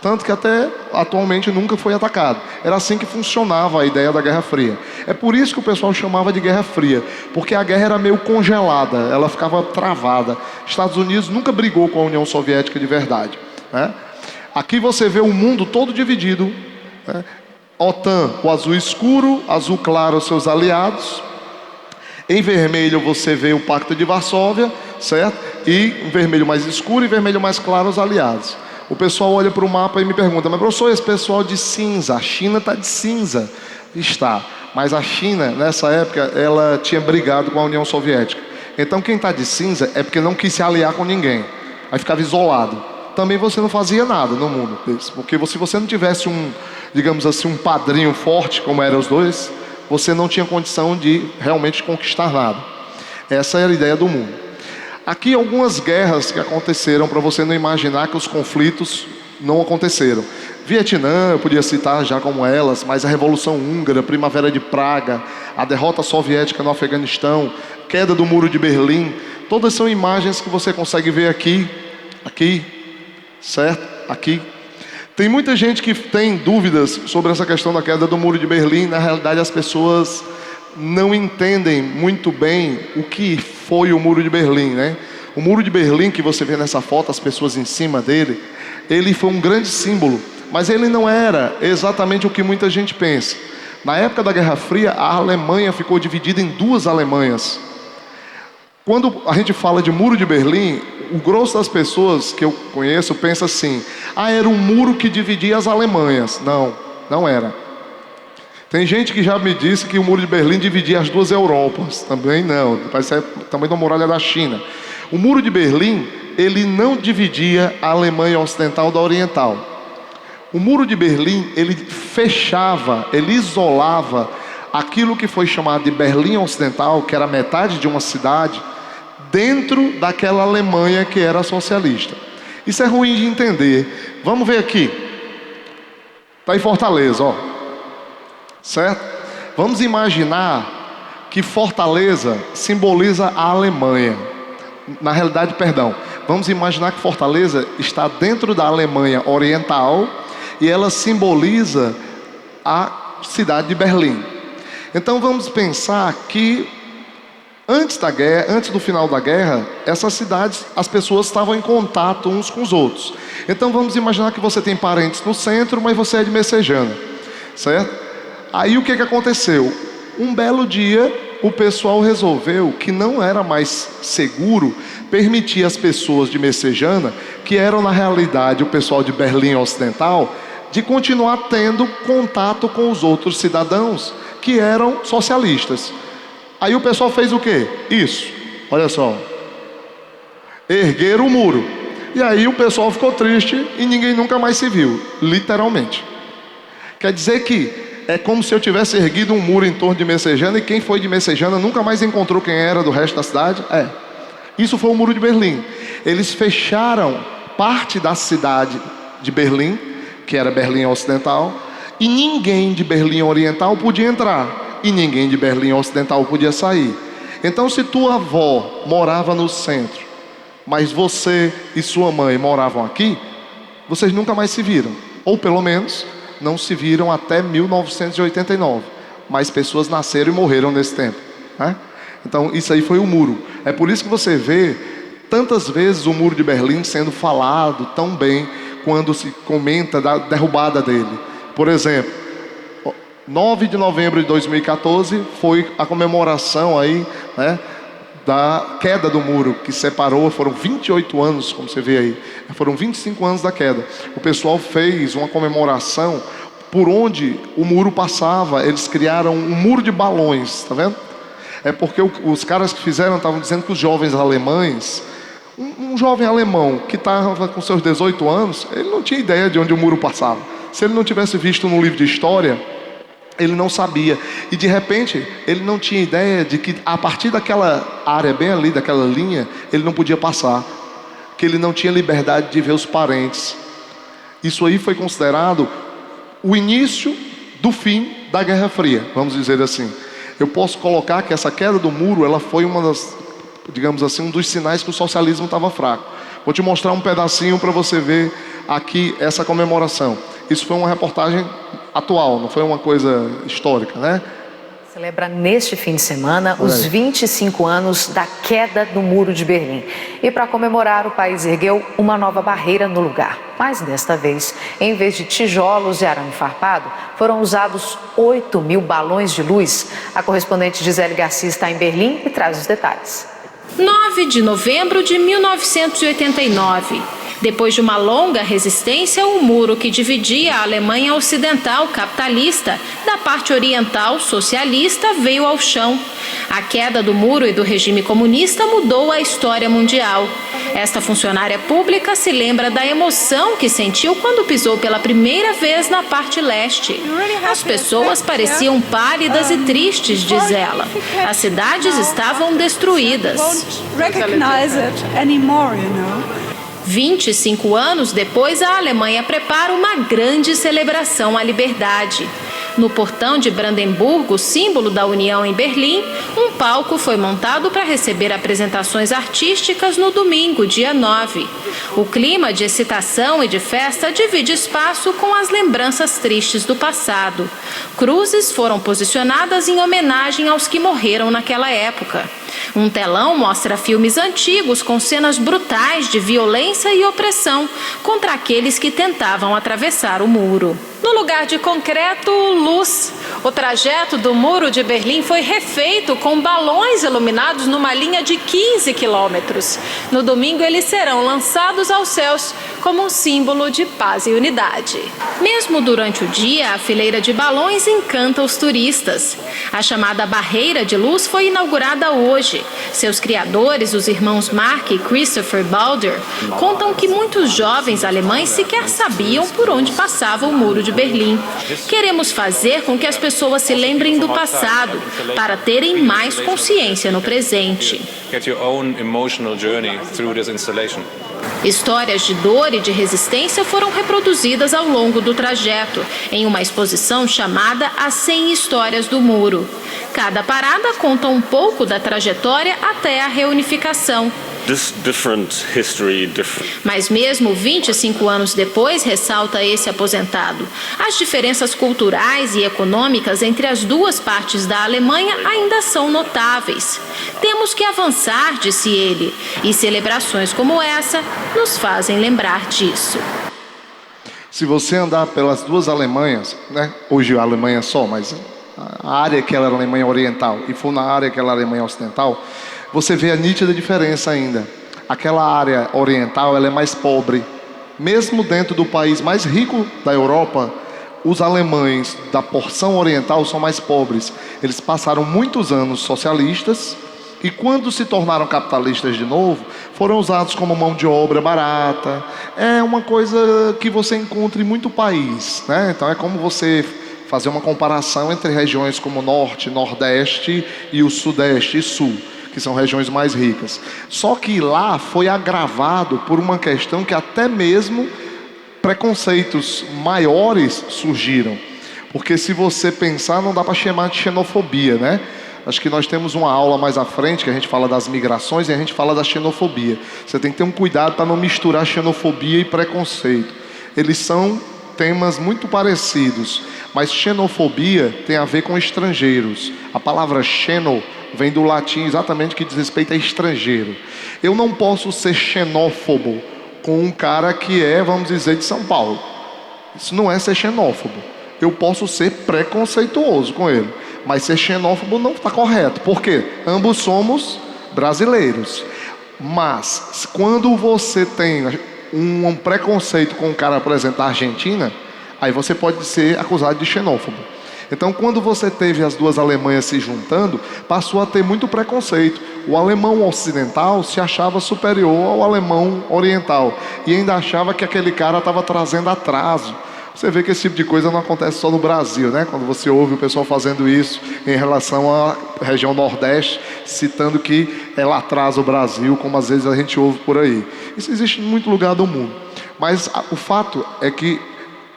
Tanto que até atualmente nunca foi atacado. Era assim que funcionava a ideia da Guerra Fria. É por isso que o pessoal chamava de Guerra Fria, porque a guerra era meio congelada, ela ficava travada. Estados Unidos nunca brigou com a União Soviética de verdade, né? Aqui você vê o mundo todo dividido, né? OTAN, o azul escuro, azul claro, os seus aliados. Em vermelho você vê o Pacto de Varsóvia, certo? E em vermelho mais escuro e vermelho mais claro os aliados. O pessoal olha para o mapa e me pergunta: mas professor, esse pessoal de cinza, a China está de cinza. Está, mas a China nessa época ela tinha brigado com a União Soviética. Então quem está de cinza é porque não quis se aliar com ninguém, aí ficava isolado. Também você não fazia nada no mundo, porque se você não tivesse digamos assim, um padrinho forte como eram os dois, você não tinha condição de realmente conquistar nada. Essa era a ideia do mundo. Aqui algumas guerras que aconteceram para você não imaginar que os conflitos não aconteceram. Vietnã, eu podia citar já como elas, mas a Revolução Húngara, Primavera de Praga, a derrota soviética no Afeganistão, queda do Muro de Berlim, todas são imagens que você consegue ver aqui, certo? Aqui. Tem muita gente que tem dúvidas sobre essa questão da queda do Muro de Berlim. Na realidade, as pessoas não entendem muito bem o que foi o Muro de Berlim, né? O Muro de Berlim que você vê nessa foto, as pessoas em cima dele, ele foi um grande símbolo, mas ele não era exatamente o que muita gente pensa. Na época da Guerra Fria, a Alemanha ficou dividida em duas Alemanhas. Quando a gente fala de Muro de Berlim, o grosso das pessoas que eu conheço pensa assim: era um muro que dividia as Alemanhas. Não, não era. Tem gente que já me disse que o Muro de Berlim dividia as duas Europas. Também não, parece também da muralha da China. O Muro de Berlim, ele não dividia a Alemanha Ocidental da Oriental. O Muro de Berlim, ele fechava, ele isolava aquilo que foi chamado de Berlim Ocidental, que era metade de uma cidade, dentro daquela Alemanha que era socialista. Isso é ruim de entender. Vamos ver aqui. Está em Fortaleza, ó. Certo? Vamos imaginar que Fortaleza simboliza a Alemanha. Na realidade, perdão, vamos imaginar que Fortaleza está dentro da Alemanha Oriental e ela simboliza a cidade de Berlim. Então vamos pensar que antes da guerra, antes do final da guerra, essas cidades, as pessoas estavam em contato uns com os outros. Então vamos imaginar que você tem parentes no centro, mas você é de Messejana, certo? Aí o que aconteceu? Um belo dia, o pessoal resolveu que não era mais seguro permitir as pessoas de Messejana, que eram na realidade o pessoal de Berlim Ocidental, de continuar tendo contato com os outros cidadãos que eram socialistas. Aí o pessoal fez o quê? Isso, olha só. Ergueram o muro. E aí o pessoal ficou triste e ninguém nunca mais se viu, literalmente. Quer dizer que é como se eu tivesse erguido um muro em torno de Messejana e quem foi de Messejana nunca mais encontrou quem era do resto da cidade. Isso foi o Muro de Berlim. Eles fecharam parte da cidade de Berlim, que era Berlim Ocidental, e ninguém de Berlim Oriental podia entrar, e ninguém de Berlim Ocidental podia sair. Então, se tua avó morava no centro, mas você e sua mãe moravam aqui, vocês nunca mais se viram, ou pelo menos não se viram até 1989. Mais pessoas nasceram e morreram nesse tempo, né? Então isso aí foi o muro. É por isso que você vê tantas vezes o Muro de Berlim sendo falado tão bem quando se comenta da derrubada dele. Por exemplo, 9 de novembro de 2014 foi a comemoração aí, né, da queda do muro, que separou, foram 28 anos, como você vê aí, foram 25 anos da queda. O pessoal fez uma comemoração por onde o muro passava, eles criaram um muro de balões, tá vendo? É porque os caras que fizeram estavam dizendo que os jovens alemães, um jovem alemão que estava com seus 18 anos, ele não tinha ideia de onde o muro passava. Se ele não tivesse visto no livro de história, ele não sabia. E de repente, ele não tinha ideia de que a partir daquela área bem ali, daquela linha, ele não podia passar. Que ele não tinha liberdade de ver os parentes. Isso aí foi considerado o início do fim da Guerra Fria, vamos dizer assim. Eu posso colocar que essa queda do muro, ela foi uma das digamos assim, um dos sinais que o socialismo estava fraco. Vou te mostrar um pedacinho para você ver aqui essa comemoração. Isso foi uma reportagem atual, não foi uma coisa histórica, né? Celebra neste fim de semana os 25 anos da queda do Muro de Berlim. E para comemorar, o país ergueu uma nova barreira no lugar. Mas desta vez, em vez de tijolos e arame farpado, foram usados 8.000 balões de luz. A correspondente Gisele Garcia está em Berlim e traz os detalhes. 9 de novembro de 1989. Depois de uma longa resistência, o muro que dividia a Alemanha ocidental capitalista da parte oriental socialista veio ao chão. A queda do muro e do regime comunista mudou a história mundial. Esta funcionária pública se lembra da emoção que sentiu quando pisou pela primeira vez na parte leste. As pessoas pareciam pálidas e tristes, diz ela. As cidades estavam destruídas. 25 anos depois, a Alemanha prepara uma grande celebração à liberdade. No portão de Brandemburgo, símbolo da União em Berlim, um palco foi montado para receber apresentações artísticas no domingo, dia 9. O clima de excitação e de festa divide espaço com as lembranças tristes do passado. Cruzes foram posicionadas em homenagem aos que morreram naquela época. Um telão mostra filmes antigos com cenas brutais de violência e opressão contra aqueles que tentavam atravessar o muro. No lugar de concreto, luz. O trajeto do Muro de Berlim foi refeito com balões iluminados numa linha de 15 quilômetros. No domingo, eles serão lançados aos céus como um símbolo de paz e unidade. Mesmo durante o dia, a fileira de balões encanta os turistas. A chamada Barreira de Luz foi inaugurada hoje. Seus criadores, os irmãos Mark e Christopher Balder, contam que muitos jovens alemães sequer sabiam por onde passava o Muro de Berlim. Queremos fazer com que as pessoas se lembrem do passado, para terem mais consciência no presente. Histórias de dor e de resistência foram reproduzidas ao longo do trajeto, em uma exposição chamada As 100 Histórias do Muro. Cada parada conta um pouco da trajetória até a reunificação. Mas mesmo 25 anos depois, ressalta esse aposentado, as diferenças culturais e econômicas entre as duas partes da Alemanha ainda são notáveis. Temos que avançar, disse ele, e celebrações como essa nos fazem lembrar disso. Se você andar pelas duas Alemanhas, né? Hoje a Alemanha só, mas a área que era a Alemanha Oriental e for na área que era a Alemanha Ocidental, você vê a nítida diferença ainda. Aquela área oriental, ela é mais pobre. Mesmo dentro do país mais rico da Europa, os alemães da porção oriental são mais pobres. Eles passaram muitos anos socialistas e quando se tornaram capitalistas de novo, foram usados como mão de obra barata. É uma coisa que você encontra em muito país, né? Então é como você fazer uma comparação entre regiões como Norte, Nordeste e o Sudeste e Sul, que são regiões mais ricas. Só que lá foi agravado por uma questão que até mesmo preconceitos maiores surgiram. Porque se você pensar, não dá para chamar de xenofobia, né? Acho que nós temos uma aula mais à frente que a gente fala das migrações e a gente fala da xenofobia. Você tem que ter um cuidado para não misturar xenofobia e preconceito. Eles são temas muito parecidos, mas xenofobia tem a ver com estrangeiros. A palavra xeno vem do latim exatamente que diz respeito a estrangeiro. Eu não posso ser xenófobo com um cara que é, vamos dizer, de São Paulo. Isso não é ser xenófobo. Eu posso ser preconceituoso com ele, mas ser xenófobo não está correto. Por quê? Ambos somos brasileiros. Mas quando você tem um preconceito com um cara, por exemplo, da Argentina, aí você pode ser acusado de xenófobo. Então, quando você teve as duas Alemanhas se juntando, passou a ter muito preconceito. O alemão ocidental se achava superior ao alemão oriental e ainda achava que aquele cara estava trazendo atraso. Você vê que esse tipo de coisa não acontece só no Brasil, né? Quando você ouve o pessoal fazendo isso em relação à região Nordeste, citando que ela atrasa o Brasil, como às vezes a gente ouve por aí. Isso existe em muito lugar do mundo. Mas o fato é que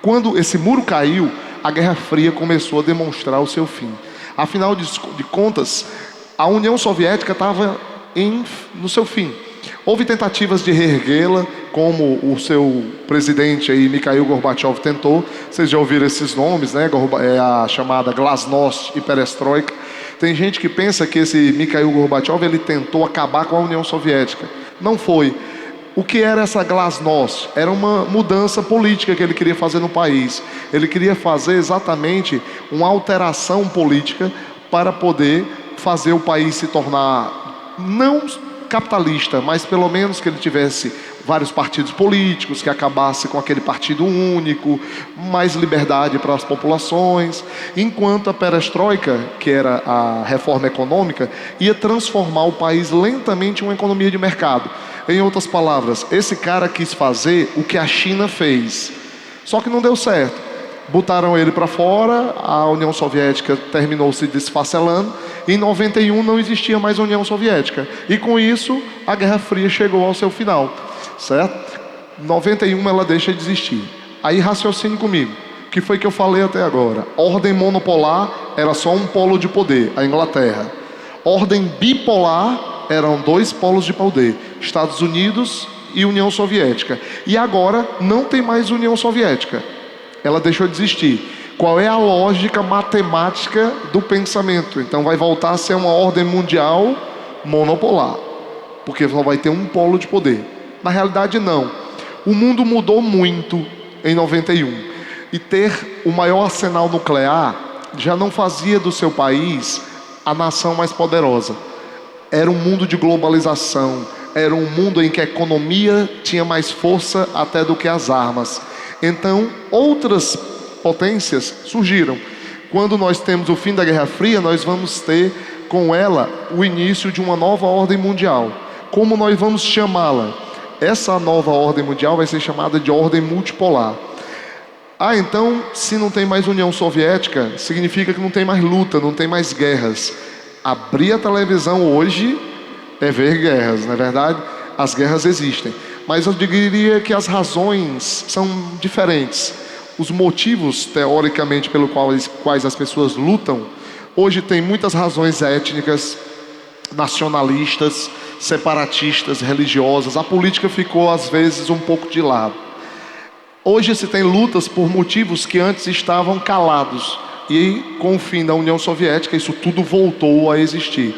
quando esse muro caiu, a Guerra Fria começou a demonstrar o seu fim. Afinal de contas, a União Soviética estava no seu fim. Houve tentativas de reerguê-la, como o seu presidente aí, Mikhail Gorbachev, tentou. Vocês já ouviram esses nomes, né? É a chamada Glasnost e Perestroika. Tem gente que pensa que esse Mikhail Gorbachev ele tentou acabar com a União Soviética. Não foi. O que era essa Glasnost? Era uma mudança política que ele queria fazer no país. Ele queria fazer exatamente uma alteração política para poder fazer o país se tornar não capitalista, mas pelo menos que ele tivesse vários partidos políticos, que acabasse com aquele partido único, mais liberdade para as populações, enquanto a perestroika, que era a reforma econômica, ia transformar o país lentamente em uma economia de mercado. Em outras palavras, esse cara quis fazer o que a China fez, só que não deu certo. Botaram ele para fora, a União Soviética terminou se desfacelando. Em 91 não existia mais a União Soviética. E com isso, a Guerra Fria chegou ao seu final. Certo? Em 91 ela deixa de existir. Aí raciocine comigo. O que foi que eu falei até agora? Ordem monopolar era só um polo de poder, a Inglaterra. Ordem bipolar eram 2 polos de poder, Estados Unidos e União Soviética. E agora não tem mais União Soviética. Ela deixou de existir. Qual é a lógica matemática do pensamento? Então vai voltar a ser uma ordem mundial monopolar, porque só vai ter um polo de poder. Na realidade não. O mundo mudou muito em 91. E ter o maior arsenal nuclear já não fazia do seu país a nação mais poderosa. Era um mundo de globalização. Era um mundo em que a economia tinha mais força até do que as armas. Então, outras potências surgiram. Quando nós temos o fim da Guerra Fria, nós vamos ter com ela o início de uma nova ordem mundial. Como nós vamos chamá-la? Essa nova ordem mundial vai ser chamada de ordem multipolar. Então, se não tem mais União Soviética, significa que não tem mais luta, não tem mais guerras. Abrir a televisão hoje é ver guerras, não é verdade? As guerras existem. Mas eu diria que as razões são diferentes. Os motivos, teoricamente, pelos quais as pessoas lutam, hoje tem muitas razões étnicas, nacionalistas, separatistas, religiosas. A política ficou, às vezes, um pouco de lado. Hoje se tem lutas por motivos que antes estavam calados. E com o fim da União Soviética, isso tudo voltou a existir.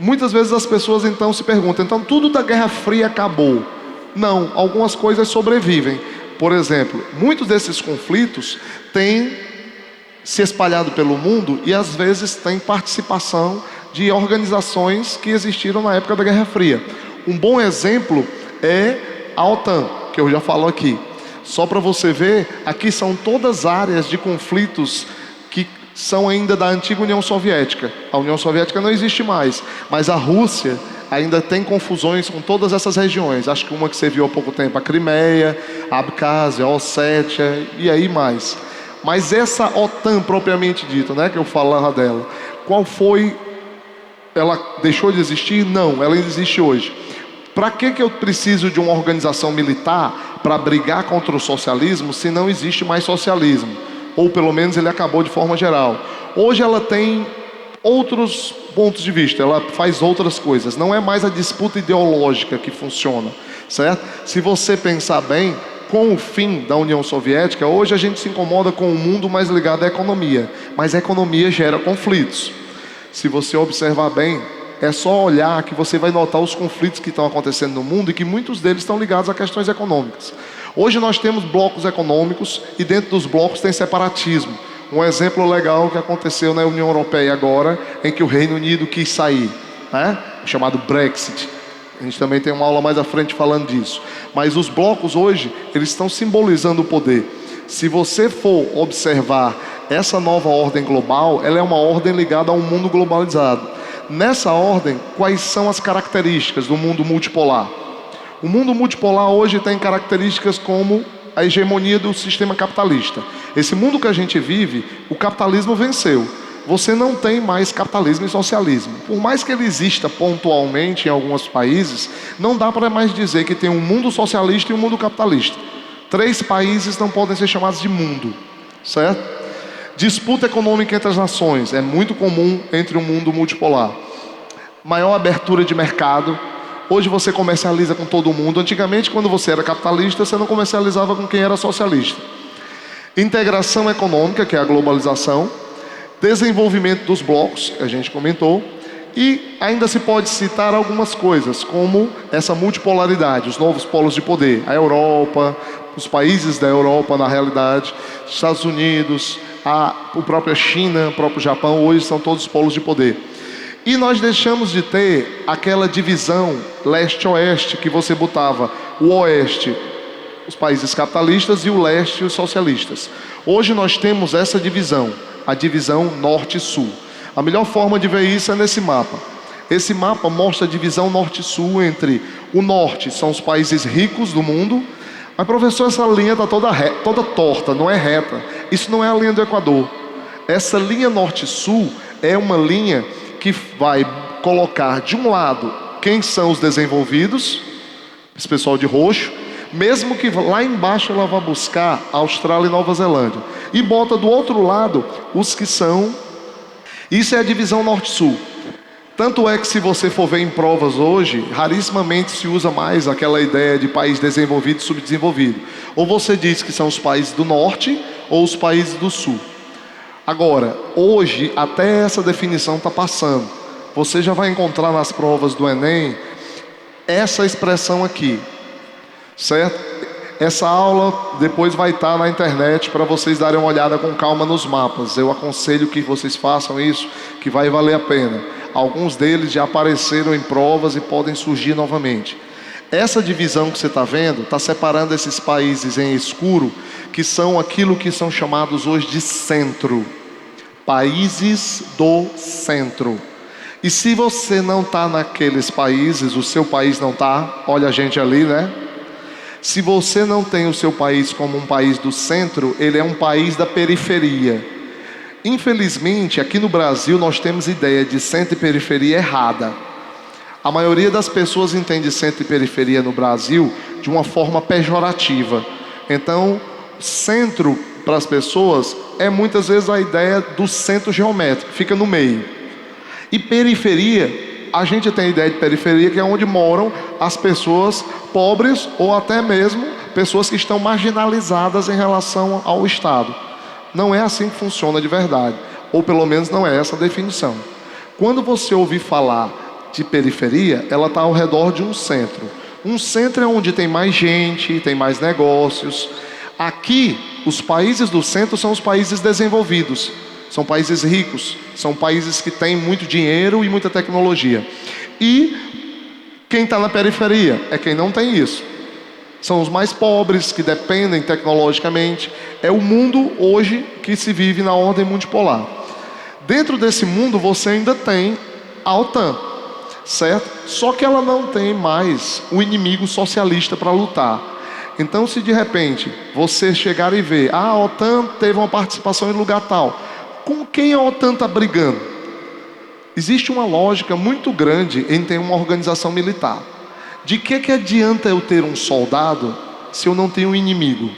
Muitas vezes as pessoas então se perguntam, então tudo da Guerra Fria acabou? Não, algumas coisas sobrevivem. Por exemplo, muitos desses conflitos têm se espalhado pelo mundo e às vezes têm participação de organizações que existiram na época da Guerra Fria. Um bom exemplo é a OTAN, que eu já falo aqui. Só para você ver, aqui são todas áreas de conflitos que são ainda da antiga União Soviética. A União Soviética não existe mais, mas a Rússia ainda tem confusões com todas essas regiões. Acho que uma que você viu há pouco tempo, a Crimeia, a Abkhazia, a Ossétia e aí mais. Mas essa OTAN propriamente dita, né, que eu falava dela, qual foi? Ela deixou de existir? Não, ela existe hoje. Para que eu preciso de uma organização militar para brigar contra o socialismo se não existe mais socialismo? Ou pelo menos ele acabou de forma geral. Hoje ela tem outros pontos de vista, ela faz outras coisas. Não é mais a disputa ideológica que funciona, certo? Se você pensar bem, com o fim da União Soviética, hoje a gente se incomoda com um mundo mais ligado à economia. Mas a economia gera conflitos. Se você observar bem, é só olhar que você vai notar os conflitos que estão acontecendo no mundo e que muitos deles estão ligados a questões econômicas. Hoje nós temos blocos econômicos e dentro dos blocos tem separatismo. Um exemplo legal que aconteceu na União Europeia agora, em que o Reino Unido quis sair, né? Chamado Brexit. A gente também tem uma aula mais à frente falando disso. Mas os blocos hoje, eles estão simbolizando o poder. Se você for observar essa nova ordem global, ela é uma ordem ligada a um mundo globalizado. Nessa ordem, quais são as características do mundo multipolar? O mundo multipolar hoje tem características como a hegemonia do sistema capitalista. Esse mundo que a gente vive, o capitalismo venceu. Você não tem mais capitalismo e socialismo. Por mais que ele exista pontualmente em alguns países, não dá para mais dizer que tem um mundo socialista e um mundo capitalista. 3 países não podem ser chamados de mundo, certo? Disputa econômica entre as nações é muito comum entre um mundo multipolar. maior abertura de mercado. Hoje você comercializa com todo mundo. Antigamente, quando você era capitalista, você não comercializava com quem era socialista. Integração econômica, que é a globalização. Desenvolvimento dos blocos, que a gente comentou. E ainda se pode citar algumas coisas, como essa multipolaridade, os novos polos de poder. A Europa, os países da Europa, na realidade, Estados Unidos, a própria China, o próprio Japão, hoje são todos polos de poder. E nós deixamos de ter aquela divisão leste-oeste, que você botava o oeste, os países capitalistas, e o leste, os socialistas. Hoje nós temos essa divisão, a divisão norte-sul. A melhor forma de ver isso é nesse mapa. Esse mapa mostra a divisão norte-sul entre o norte, são os países ricos do mundo. Mas, professor, essa linha está toda torta, não é reta. Isso não é a linha do Equador. Essa linha norte-sul é uma linha que vai colocar de um lado quem são os desenvolvidos, esse pessoal de roxo, mesmo que lá embaixo ela vá buscar a Austrália e Nova Zelândia. E bota do outro lado os que são... Isso é a divisão norte-sul. Tanto é que se você for ver em provas hoje, rarissimamente se usa mais aquela ideia de país desenvolvido e subdesenvolvido. Ou você diz que são os países do norte ou os países do sul. Agora, hoje, até essa definição está passando. Você já vai encontrar nas provas do Enem essa expressão aqui, certo? Essa aula depois vai estar na internet para vocês darem uma olhada com calma nos mapas. Eu aconselho que vocês façam isso, que vai valer a pena. Alguns deles já apareceram em provas e podem surgir novamente. Essa divisão que você está vendo, está separando esses países em escuro, que são aquilo que são chamados hoje de centro. Países do centro. E se você não está naqueles países, o seu país não está, olha a gente ali, né? Se você não tem o seu país como um país do centro, ele é um país da periferia. Infelizmente, aqui no Brasil, nós temos ideia de centro e periferia errada. A maioria das pessoas entende centro e periferia no Brasil de uma forma pejorativa. Então, centro para as pessoas é muitas vezes a ideia do centro geométrico, fica no meio. E periferia, a gente tem a ideia de periferia, que é onde moram as pessoas pobres ou até mesmo pessoas que estão marginalizadas em relação ao Estado. Não é assim que funciona de verdade, ou pelo menos não é essa a definição. Quando você ouvir falar de periferia, ela está ao redor de um centro. Um centro é onde tem mais gente, tem mais negócios. Aqui, os países do centro são os países desenvolvidos. São países ricos, são países que têm muito dinheiro e muita tecnologia. E quem está na periferia é quem não tem isso. São os mais pobres, que dependem tecnologicamente. É o mundo hoje que se vive na ordem multipolar. Dentro desse mundo você ainda tem a OTAN, certo? Só que ela não tem mais o inimigo socialista para lutar. Então, se de repente você chegar e ver, a OTAN teve uma participação em lugar tal, com quem a OTAN está brigando? Existe uma lógica muito grande em ter uma organização militar. De que adianta eu ter um soldado se eu não tenho um inimigo?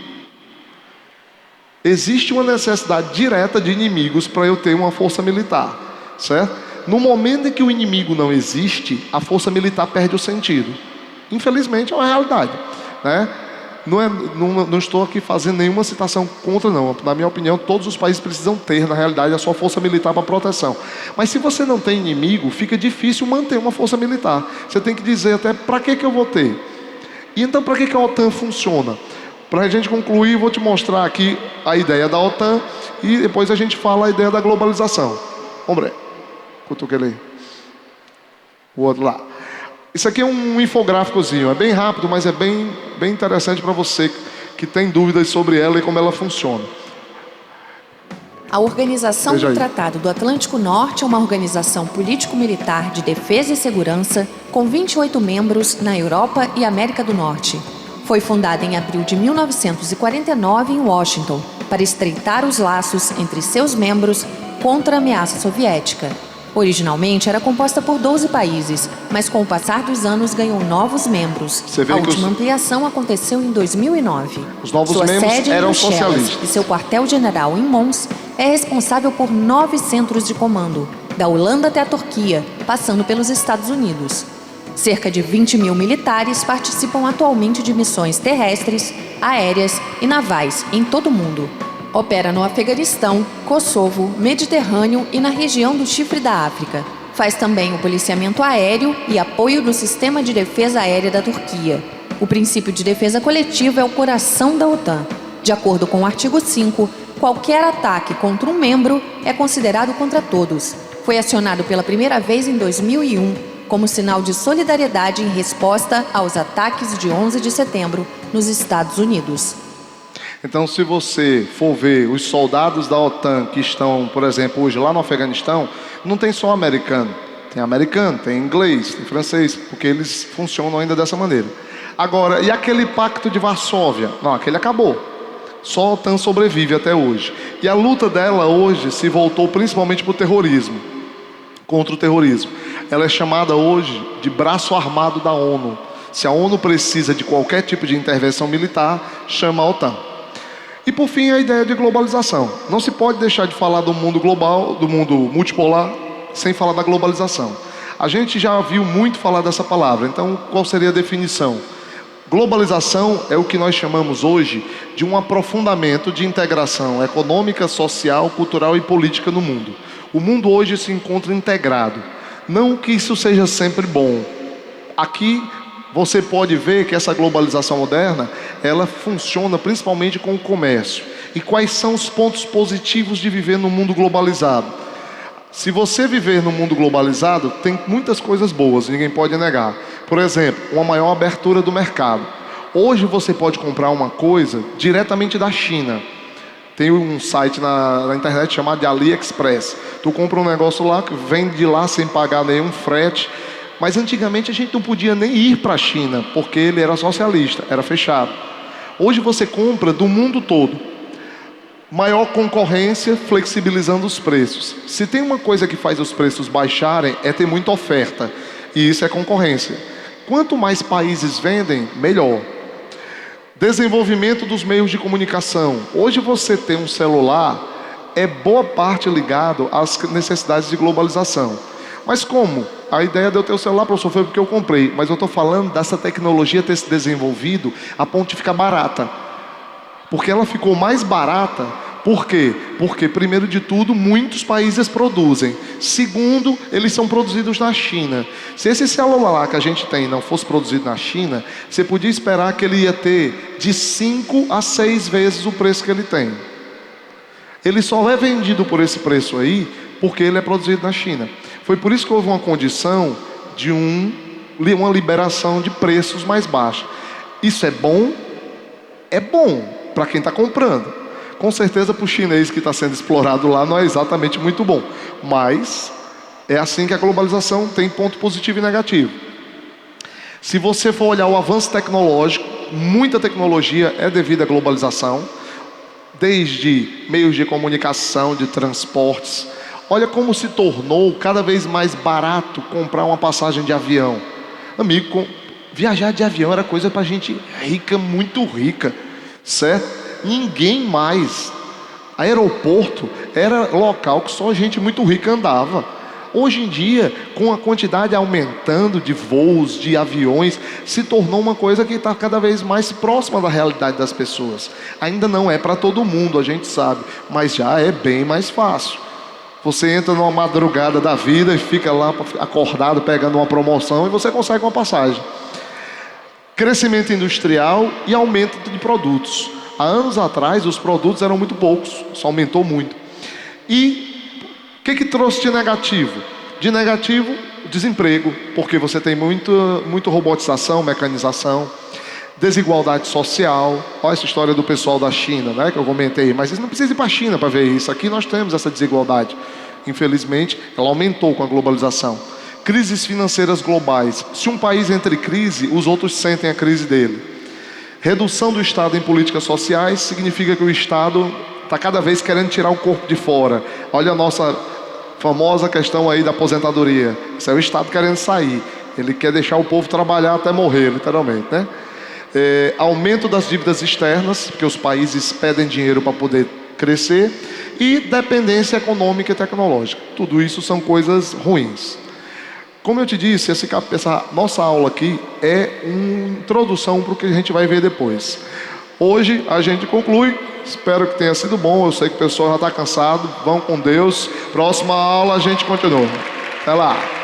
Existe uma necessidade direta de inimigos para eu ter uma força militar, certo? No momento em que o inimigo não existe, a força militar perde o sentido. Infelizmente é uma realidade, né? Não estou aqui fazendo nenhuma citação contra, não. Na minha opinião, todos os países precisam ter, na realidade, a sua força militar para proteção. Mas se você não tem inimigo, fica difícil manter uma força militar. Você tem que dizer até para que eu vou ter. E então, para que a OTAN funciona? Para a gente concluir, vou te mostrar aqui a ideia da OTAN e depois a gente fala a ideia da globalização. Hombre, cutuquele. O outro lá. Isso aqui é um infográficozinho, é bem rápido, mas é bem interessante para você que tem dúvidas sobre ela e como ela funciona. A Organização do Tratado do Atlântico Norte é uma organização político-militar de defesa e segurança com 28 membros na Europa e América do Norte. Foi fundada em abril de 1949 em Washington para estreitar os laços entre seus membros contra a ameaça soviética. Originalmente era composta por 12 países, mas com o passar dos anos ganhou novos membros. A última ampliação aconteceu em 2009. Os novos Sua membros sede eram em Bruxelas socialistas. e seu quartel-general em Mons é responsável por 9 centros de comando, da Holanda até a Turquia, passando pelos Estados Unidos. Cerca de 20 mil militares participam atualmente de missões terrestres, aéreas e navais em todo o mundo. Opera no Afeganistão, Kosovo, Mediterrâneo e na região do Chifre da África. Faz também o policiamento aéreo e apoio do sistema de defesa aérea da Turquia. O princípio de defesa coletiva é o coração da OTAN. De acordo com o artigo 5, qualquer ataque contra um membro é considerado contra todos. Foi acionado pela primeira vez em 2001, como sinal de solidariedade em resposta aos ataques de 11 de setembro nos Estados Unidos. Então, se você for ver os soldados da OTAN que estão, por exemplo, hoje lá no Afeganistão, não tem só americano, tem inglês, tem francês, porque eles funcionam ainda dessa maneira. Agora, e aquele pacto de Varsóvia? Não, aquele acabou. Só a OTAN sobrevive até hoje. E a luta dela hoje se voltou principalmente para o terrorismo, contra o terrorismo. Ela é chamada hoje de braço armado da ONU. Se a ONU precisa de qualquer tipo de intervenção militar, chama a OTAN. E por fim, a ideia de globalização. Não se pode deixar de falar do mundo global, do mundo multipolar, sem falar da globalização. A gente já viu muito falar dessa palavra, então qual seria a definição? Globalização é o que nós chamamos hoje de um aprofundamento de integração econômica, social, cultural e política no mundo. O mundo hoje se encontra integrado. Não que isso seja sempre bom. Aqui você pode ver que essa globalização moderna, ela funciona principalmente com o comércio. E quais são os pontos positivos de viver no mundo globalizado? Se você viver no mundo globalizado, tem muitas coisas boas, ninguém pode negar. Por exemplo, uma maior abertura do mercado. Hoje você pode comprar uma coisa diretamente da China. Tem um site na internet chamado de AliExpress. Tu compra um negócio lá, que vem de lá sem pagar nenhum frete. Mas antigamente a gente não podia nem ir para a China, porque ele era socialista, era fechado. Hoje você compra do mundo todo. Maior concorrência, flexibilizando os preços. Se tem uma coisa que faz os preços baixarem, é ter muita oferta. E isso é concorrência. Quanto mais países vendem, melhor. Desenvolvimento dos meios de comunicação. Hoje você tem um celular, é boa parte ligado às necessidades de globalização. Mas como? A ideia de eu ter o celular, professor, foi porque eu comprei. Mas eu estou falando dessa tecnologia ter se desenvolvido a ponto de ficar barata. Porque ela ficou mais barata. Por quê? Porque, primeiro de tudo, muitos países produzem. Segundo, eles são produzidos na China. Se esse celular que a gente tem não fosse produzido na China, você podia esperar que ele ia ter de 5 a 6 vezes o preço que ele tem. Ele só é vendido por esse preço aí porque ele é produzido na China. Foi por isso que houve uma condição de uma liberação de preços mais baixos. Isso é bom? É bom para quem está comprando. Com certeza para o chinês que está sendo explorado lá não é exatamente muito bom. Mas é assim que a globalização tem ponto positivo e negativo. Se você for olhar o avanço tecnológico, muita tecnologia é devido à globalização. Desde meios de comunicação, de transportes. Olha como se tornou cada vez mais barato comprar uma passagem de avião. Amigo, viajar de avião era coisa para gente rica, muito rica, certo? Ninguém mais. Aeroporto era local que só gente muito rica andava. Hoje em dia, com a quantidade aumentando de voos, de aviões, se tornou uma coisa que está cada vez mais próxima da realidade das pessoas. Ainda não é para todo mundo, a gente sabe, mas já é bem mais fácil. Você entra numa madrugada da vida e fica lá acordado pegando uma promoção e você consegue uma passagem. Crescimento industrial e aumento de produtos. Há anos atrás os produtos eram muito poucos, só aumentou muito. E o que trouxe de negativo? De negativo, desemprego, porque você tem muito robotização, mecanização, desigualdade social. Olha essa história do pessoal da China, né, que eu comentei. Mas você não precisa ir para a China para ver isso. Aqui nós temos essa desigualdade. Infelizmente, ela aumentou com a globalização. Crises financeiras globais. Se um país entra em crise, os outros sentem a crise dele. Redução do Estado em políticas sociais significa que o Estado está cada vez querendo tirar o corpo de fora. Olha a nossa famosa questão aí da aposentadoria. Isso é o Estado querendo sair. Ele quer deixar o povo trabalhar até morrer, literalmente, né? Aumento das dívidas externas, porque os países pedem dinheiro para poder crescer. e dependência econômica e tecnológica. Tudo isso são coisas ruins. Como eu te disse, essa nossa aula aqui é uma introdução para o que a gente vai ver depois. Hoje a gente conclui. Espero que tenha sido bom. Eu sei que o pessoal já está cansado. Vão com Deus. Próxima aula a gente continua. Até lá.